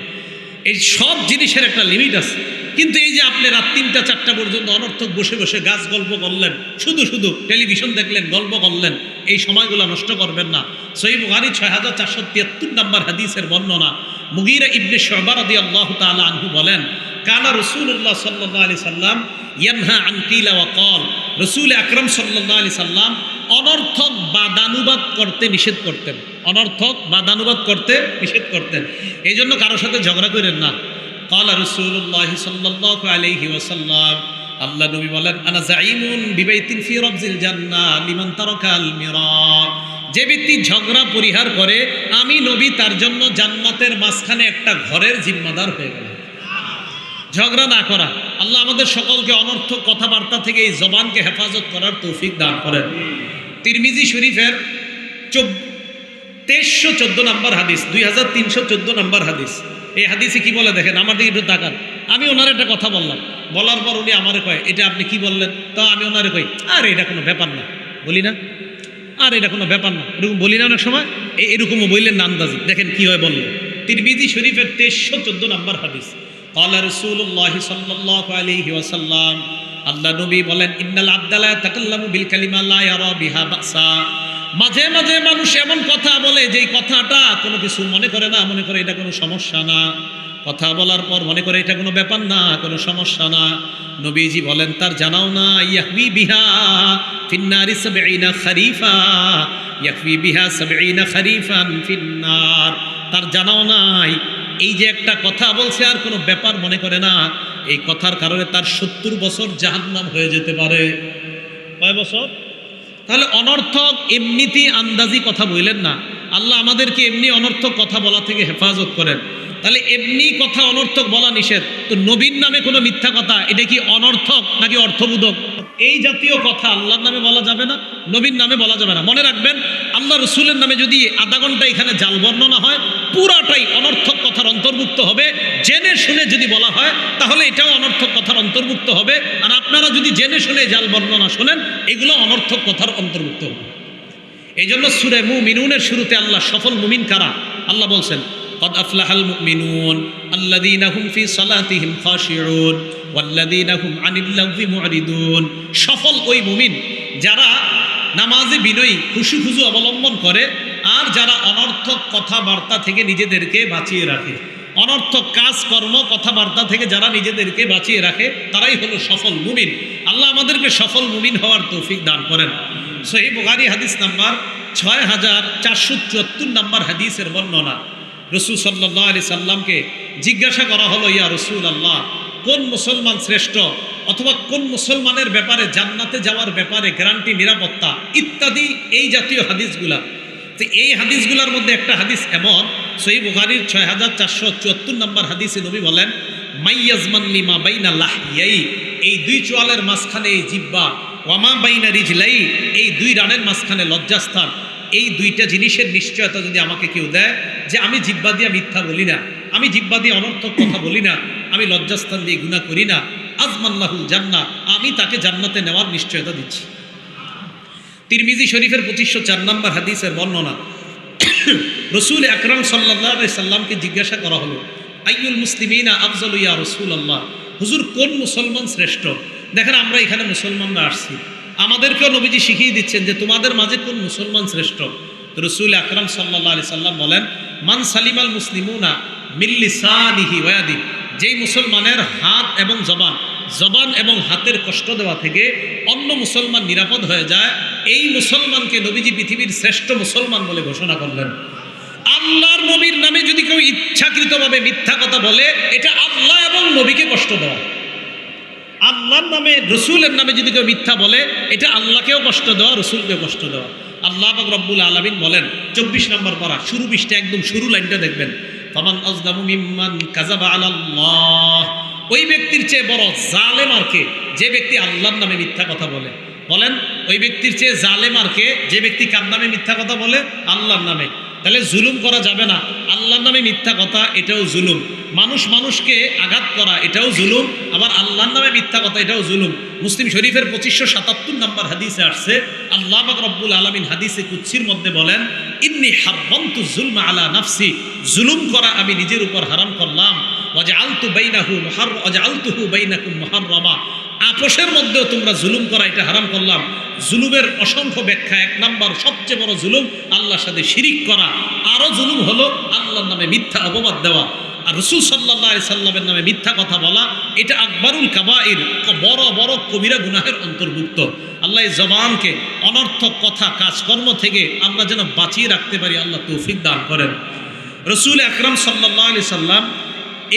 এই সব জিনিসের একটা লিমিট আছে, কিন্তু এই যে আপনি রাত 3টা-4টা পর্যন্ত অনর্থক বসে গাছ গল্প করলেন, শুধু টেলিভিশন দেখলেন, গল্প করলেন, এই সময়গুলো নষ্ট করবেন না। সহিহ বুখারী 6473 নম্বর হাদিসের বর্ণনা, মুগীরা ইবনে শুবা রাদিয়াল্লাহু তাআলা আনহু বলেন কানা রাসূলুল্লাহ সাল্লাল্লাহু আলাইহি সাল্লাম ইয়ানহা আন কিলা ওয়া ক্বাল, রাসূল আকরাম সাল্লাল্লাহু আলাইহি সাল্লাম অনর্থক বাদানুবাদ করতে নিষেধ করতেন, অনর্থক বাদানুবাদ করতে নিষেধ করতেন। এই জন্য কারোর সাথে ঝগড়া করেন না। ক্বালা রাসূলুল্লাহ সাল্লাল্লাহু আলাইহি ওয়াসাল্লাম, আল্লাহ নবী বলেন আনা যাইমুন বিবাইতিন ফি রাবজিল জান্নাহ লিমান তারাকাল মিরা, যে ব্যক্তি ঝগড়া পরিহার করে আমি নবী তার জন্য জান্নাতের মাঝখানে একটা ঘরের জিম্মাদার হয়ে গেল। ঝগড়া না করা। আল্লাহ আমাদের সকলকে অনর্থক কথাবার্তা থেকে এই জবানকে হেফাজত করার তৌফিক দান করেন। তিরমিজি শরীফের 2314 নম্বর হাদিস, 2314 নম্বর হাদিস, এই হাদিসে কি বলে দেখেন, আমার দিকে একটু তাকান। আমি ওনার একটা কথা বলার পর উনি আমারে কয় এটা আপনি কি বললেন? তো আমি ওনারে কই আর এটা কোনো ব্যাপার না, বলি না আর এটা কোনো ব্যাপার না, এরকম বলি না অনেক সময়, এরকমও বললেন না আন্দাজি। দেখেন কি হয় বললেন, তিরমিজি শরীফের 2314 নম্বর হাদিস, ক্বালা রাসূলুল্লাহি সাল্লাল্লাহু আলাইহি ওয়াসাল্লাম, আল্লাহ নবী বলেন ইন্নাল আবদা লা ইয়াতাকাল্লামু বিল কালিমা লা ইয়ারা বিহা বাসা, মাঝে মাঝে মানুষ এমন কথা বলে যেই কথাটা কোনো কিছু মনে করে না, মনে করে এটা কোনো সমস্যা না, কথা বলার পর মনে করে এটা কোনো ব্যাপার না, কোনো সমস্যা না। নবীজি বলেন তার জানাও না ইয়াহবি বিহা ফিন্নারি 70 খারিফা, ইয়াহবি বিহা 70 খারিফান ফিন্নার, তার জানাও নাই এই যে একটা কথা বলছে আর কোনো ব্যাপার মনে করে না, এই কথার কারণে তার 70 বছর জাহান্নাম হয়ে যেতে পারে। কয় বছর? তাহলে অনর্থক এমনিতেই আন্দাজি কথা বললেন না। আল্লাহ আমাদেরকে এমনি অনর্থক কথা বলা থেকে হেফাজত করেন। তাহলে এমনি কথা অনর্থক বলা নিষেধ, তো নবীর নামে কোনো মিথ্যা কথা এটা কি অনর্থক নাকি অর্থবোধক? এই জাতীয় কথা আল্লাহর নামে বলা যাবে না, নবীর নামে বলা যাবে না। মনে রাখবেন, আল্লাহ রসুলের নামে যদি আধা ঘন্টা এখানে জাল বর্ণনা হয়, পুরাটাই অনর্থক কথার অন্তর্ভুক্ত হবে। জেনে শুনে যদি বলা হয় তাহলে এটাও অনর্থক কথার অন্তর্ভুক্ত হবে। আর আপনারা যদি জেনে শুনে জাল বর্ণনা শোনেন, এগুলো অনর্থক কথার অন্তর্ভুক্ত হবে। এই জন্য সূরা মুমিনুনের শুরুতে আল্লাহ সফল মুমিন কারা আল্লাহ বলছেন, قد أفلح المؤمنون الذين هم في صلاتهم خاشعون والذين هم عن اللغو معرضون। সফল ওই মুমিন যারা নামাজে বিনয়ী খুশু অবলম্বন করে আর যারা অনর্থক কথাবার্তা থেকে নিজেদেরকে বাঁচিয়ে রাখে। অনর্থক কাজকর্ম কথাবার্তা থেকে যারা নিজেদেরকে বাঁচিয়ে রাখে তারাই হলো সফল মুমিন। আল্লাহ আমাদেরকে সফল মুমিন হওয়ার তৌফিক দান করেন। সহিহ বুখারী হাদিস নাম্বার 6474 নাম্বার হাদিসের বর্ণনা। রসুল সাল্লাল্লাহু আলাইহি সাল্লামকে জিজ্ঞাসা করা হলো, ইয়া রাসূলুল্লাহ, কোন মুসলমান শ্রেষ্ঠ, অথবা কোন মুসলমানের ব্যাপারে জান্নাতে যাওয়ার ব্যাপারে গ্যারান্টি, নিরাপত্তা ইত্যাদি এই জাতীয় হাদিসগুলা। তো এই হাদিসগুলোর মধ্যে একটা হাদিস এমন, সহিহ বুখারীর 6474 নম্বর হাদিসে নবী বলেন, মাইয়াজমান লিমা বাইনা লাহইয়াই, এই দুই চোয়ালের মাঝখানে এই জিহ্বা, ওয়ামা বাইনা রিজলাই, এই দুই রানের মাঝখানে লজ্জাস্থান, এই দুইটা জিনিসের নিশ্চয়তা যদি আমাকে কেউ দেয় যে আমি জিহ্বা দিয়ে মিথ্যা বলি না, আমি জিহ্বা দিয়ে অনর্থক কথা বলি না, আমি লজ্জাস্থান দিয়ে গুনাহ করি না, আজমাল্লাহুল জান্নাহ, আমি তাকে জান্নাতে নেওয়ার নিশ্চয়তা দিচ্ছি। তিরমিজি শরীফের 2504 নম্বর হাদিসের বর্ণনা। রসুল আকরাম সাল্লাল্লাহু আলাইহি সাল্লামকে জিজ্ঞাসা করা হলো, আইয়ুল মুসলিমিনা আফজালু ইয়া রাসূলুল্লাহ, হুজুর কোন মুসলমান শ্রেষ্ঠ? দেখেন আমরা এখানে মুসলমানরা আসছি, আমাদেরকেও নবীজি শিখিয়ে দিচ্ছেন যে তোমাদের মাঝে কোন মুসলমান শ্রেষ্ঠ। তো রসুল আকরাম সাল্লাল্লাহু আলাইহি সাল্লাম বলেন, মান সালিমাল মুসলিমুনা মিন লিসানিহি ওয়া ইয়াদিহি, যেই মুসলমানের হাত এবং জবান এবং হাতের কষ্ট দেওয়া থেকে অন্য মুসলমান নিরাপদ হয়ে যায়, এই মুসলমানকে নবীজি পৃথিবীর শ্রেষ্ঠ মুসলমান বলে ঘোষণা করলেন। আল্লাহর নবীর নামে যদি কেউ ইচ্ছাকৃতভাবে মিথ্যা কথা বলে, এটা আল্লাহ এবং নবীকে কষ্ট দেওয়া। আল্লাহর নামে, রসুলের নামে যদি কেউ মিথ্যা বলে, এটা আল্লাহকেও কষ্ট দেওয়া, রসুলকেও কষ্ট দেওয়া। আল্লাহ পাক রব্বুল আলামিন বলেন 24 নম্বর পারা শুরু পৃষ্ঠা একদম শুরু লাইনটা দেখবেন, ফামান আযলামু মিম্মান কাযাবা আলাল্লাহ, ওই ব্যক্তির চেয়ে বড় জালেম আর কে, যে ব্যক্তি আল্লাহর নামে মিথ্যা কথা বলে। বলেন, ওই ব্যক্তির চেয়ে জালেম আর কে, যে ব্যক্তি কার নামে মিথ্যা কথা বলে? আল্লাহর নামে। তাহলে জুলুম করা যাবে না, আল্লাহর নামে মিথ্যা কথা এটাও জুলুম। মানুষকে আঘাত করা এটাও জুলুম, আবার আল্লাহর নামে মিথ্যা কথা এটাও জুলুম। মুসলিম শরীফের 2577 নম্বর হাদিসে আসছে, আল্লাহ পাক রব্বুল আলামিন হাদিসে কুদসির মধ্যে বলেন, ইন্নী হাররামতু যুলমা আলা নাফসি, জুলুম করা আমি নিজের উপর হারাম করলাম, ওয়াজআলতুহু বাইনাকুম মুহাররামা, আপোষের মধ্যেও তোমরা জুলুম করা এটা হারাম করলাম। জুলুমের অসংখ্য ব্যাখ্যা, 1 নম্বর সবচেয়ে বড় জুলুম আল্লাহর সাথে শিরিক করা, আরো জুলুম হলো আল্লাহর নামে মিথ্যা অপবাদ দেওয়া। আর রাসূল সাল্লাল্লাহু আলাইহি সাল্লামের নামে মিথ্যা কথা বলা, এটা আকবারুল কাবাইর, বড় বড় কবিরা গুনাহের অন্তর্ভুক্ত। আল্লাহ এই জবানকে অনর্থক কথা কাজকর্ম থেকে আমরা যেন বাঁচিয়ে রাখতে পারি, আল্লাহ তৌফিক দান করেন। রাসূল আকরাম সাল্লাল্লাহু আলাইহি সাল্লাম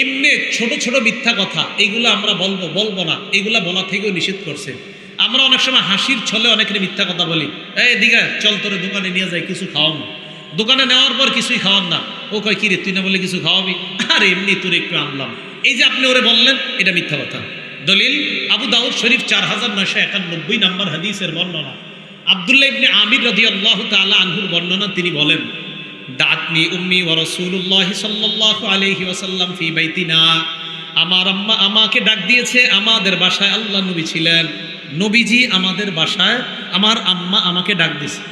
এমনি ছোট ছোট মিথ্যা কথা এইগুলো আমরা বলবো না, এগুলা বলা থেকেও নিষেধ করছে। আমরা অনেক সময় হাসির ছলে অনেকের মিথ্যা কথা বলি, এই দিঘা চল তোরে দোকানে নিয়ে যাই, কিছু খাওয়াবো। দোকানে নেওয়ার পর কিছুই খাওয়ান না, ও কয় কি রে তুই না বলে কিছু খাওয়াবি, আর এমনি তোর একটু আনলাম। এই যে আপনি ওরে বললেন, এটা মিথ্যা কথা। দলিল আবু দাউদ শরীফ 4991 নম্বর হাদিসের বর্ণনা। আব্দুল্লাহ ইবনে আমির রাদিয়াল্লাহু তাআলা আনহুর বর্ণনা, তিনি বলেন, দাতনি উম্মি ওয়া রাসূলুল্লাহ সাল্লাল্লাহু আলাইহি ওয়াসাল্লাম ফি বাইতিনা, আমার আম্মা আমাকে ডাক দিয়েছে, আমাদের বাসায় আল্লাহ নবী ছিলেন, নবীজি আমাদের বাসায়, আমার আম্মা আমাকে ডাক দিয়েছে।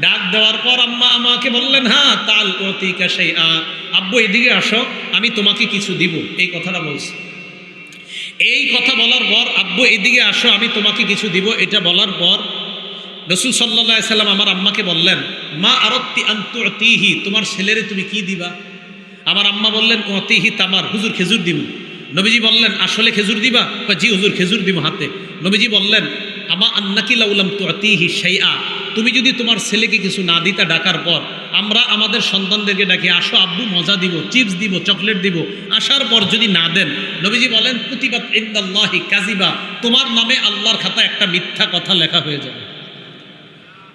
ডাক দেওয়ার পর আম্মা আমাকে বললেন, হ্যাঁ তাল উতিকা শাইআ, আব্বু এদিকে আসো আমি তোমাকে কিছু দিব, এই কথাটা বলছে। এই কথা বলার পর, আব্বু এদিকে আসো আমি তোমাকে কিছু দিব, এটা বলার পর রাসূল সাল্লাল্লাহু আলাইহি সাল্লাম আমার আম্মাকে বললেন, মা আরাদতি আন তুতিহি, তোমার ছেলেরে তুমি কি দিবা? আমার আম্মা বললেন, উতিহি তামার, হুজুর খেজুর দিব। নবীজি বললেন, আসলে খেজুর দিবা? জি হুজুর খেজুর দিব হাতে। নবীজি বললেন, আমা আন্নাকি লাউলাম তুতিহি শাইআ, তুমি যদি তোমার ছেলেকে কিছু না দিতা ডাকার পর আমরা আমাদের সন্তানদেরকে ডাকি, আসো আব্বু মজা দিব, চিপস দিব, চকলেট দিব, আসার পর যদি না দেন, নবীজি বলেন কুতিবাত ইনদাল্লাহি কাযিবা, তোমার নামে আল্লাহর খাতায় একটা মিথ্যা কথা লেখা হয়ে যাবে।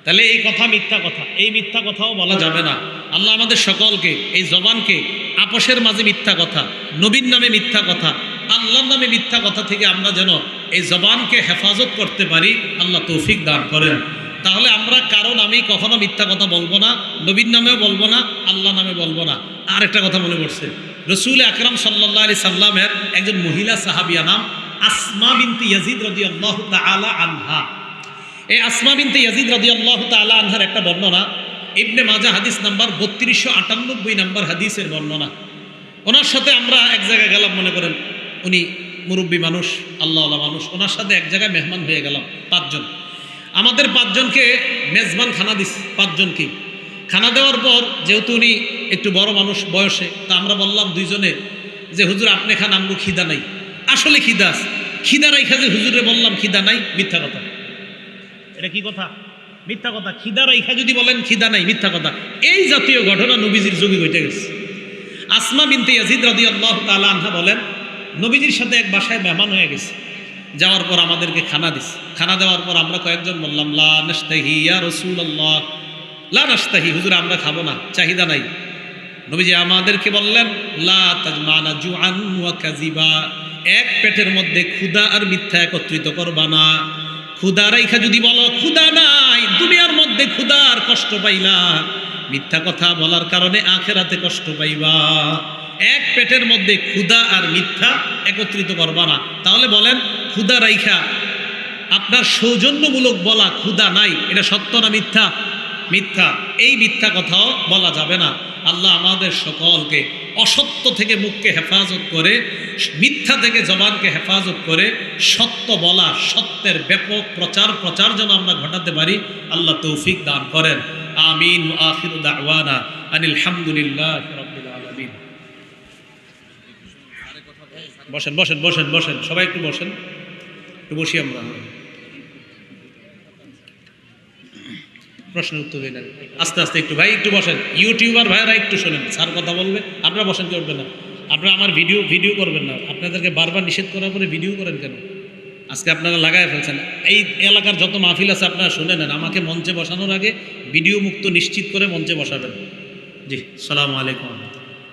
তাহলে এই কথা মিথ্যা কথা, এই মিথ্যা কথাও বলা যাবে না। আল্লাহ আমাদের সকলকে এই জবানকে আপোষের মাঝে মিথ্যা কথা, নবীর নামে মিথ্যা কথা, আল্লাহর নামে মিথ্যা কথা থেকে আমরা যেন এই জবানকে হেফাজত করতে পারি, আল্লাহ তৌফিক দান করেন। তাহলে আমরা কারো নামেই কখনো মিথ্যা কথা বলবো না, নবীর নামেও বলবো না, আল্লাহ নামে বলবো না। আর একটা কথা মনে পড়ছে, রসুল আকরাম সাল্লাল্লাহু আলাইহি সাল্লামের একজন মহিলা সাহাবিয়া নাম আসমা বিনতে ইয়াজিদ রাদিয়াল্লাহু তাআলা আনহা। এই আসমা বিনতে ইয়াজিদ রাদিয়াল্লাহু তাআলা আনহার একটা বর্ণনা ইবনে মাজাহ হাদিস নাম্বার 3298 নাম্বার হাদিসের বর্ণনা। ওনার সাথে আমরা এক জায়গায় গেলাম, মনে করেন উনি মুরব্বী মানুষ, আল্লাহওয়ালা মানুষ, ওনার সাথে এক জায়গায় মেহমান হয়ে গেলাম 5 জন। আমাদের 5 জনকে মেজবান খানা দিস, 5 জনকে খানা দেওয়ার পর যেহেতু উনি একটু বড় মানুষ বয়সে, তা আমরা বললাম 2 জনে যে হুজুর আপনি খান, আমগো খিদা নাই। আসলে খিদা আছে, খিদা রাইখা যে হুজুরে বললাম খিদা নাই, মিথ্যা কথা। এটা কি কথা? মিথ্যা কথা। খিদা রাইখা যদি বলেন খিদা নাই, মিথ্যা কথা। এই জাতীয় ঘটনা নবীজির যুগে ঘটে গেছে। আসমা বিনতে ইয়াজিদ রাদিয়াল্লাহু তাআলা আনহা বলেন, নবীজির সাথে এক বাসায় মেহমান হয়ে গেছে, যাওয়ার পর আমাদেরকে খানা দিস। খানা দেওয়ার পর আমরা কয়েকজন বললাম লা নাশতাহি ইয়া রাসূলুল্লাহ, লা নাশতাহি, হুজুর আমরা খাবো না, চাহিদা নাই। নবীজি আমাদেরকে বললেন লা তাজমানা জুআন ওয়া কাযিবা, এক পেটের মধ্যে ক্ষুধা আর মিথ্যা একত্রিত করবা না। ক্ষুধা রাইখা যদি বলো ক্ষুধা নাই, দুনিয়ার মধ্যে ক্ষুধা আর কষ্ট পাইলা, মিথ্যা কথা বলার কারণে আখেরাতে কষ্ট পাইবা। এক পেটের মধ্যে ক্ষুধা আর মিথ্যা একত্রিত করবা না। তাহলে বলেন ক্ষুধা রাইখা আপনার সৌজন্যমূলক বলা ক্ষুধা নাই, এটা সত্য না মিথ্যা? মিথ্যা। এই মিথ্যা কথাও বলা যাবে না। আল্লাহ আমাদের সকলকে অসত্য থেকে মুখকে হেফাজত করে, মিথ্যা থেকে জবানকে হেফাজত করে সত্য বলা, সত্যের ব্যাপক প্রচার যেন আমরা ঘটাতে পারি, আল্লাহ তৌফিক দান করেন। আমিন। আখিরু দাওয়ানা আনিল হামদুলিল্লাহি রাব্বিল আলামিন। বসেন বসেন বসেন বসেন, সবাই একটু বসেন, একটু বসি আমরা। প্রশ্নের উত্তর দিন আস্তে আস্তে, একটু ভাই একটু বসেন। ইউটিউবার ভাইরা একটু শোনেন, স্যার কথা বলবে, আপনারা বসেন, কেউ উঠবেন না। আপনারা আমার ভিডিও করবেন না। আপনাদেরকে বারবার নিষেধ করার পরে ভিডিও করেন কেন? আজকে আপনারা লাগায় ফেলছেন। এই এলাকার যত মাহফিল আছে আপনারা শুনে নেন, আমাকে মঞ্চে বসানোর আগে ভিডিও মুক্ত নিশ্চিত করে মঞ্চে বসাবেন। জি, আসসালামু আলাইকুম।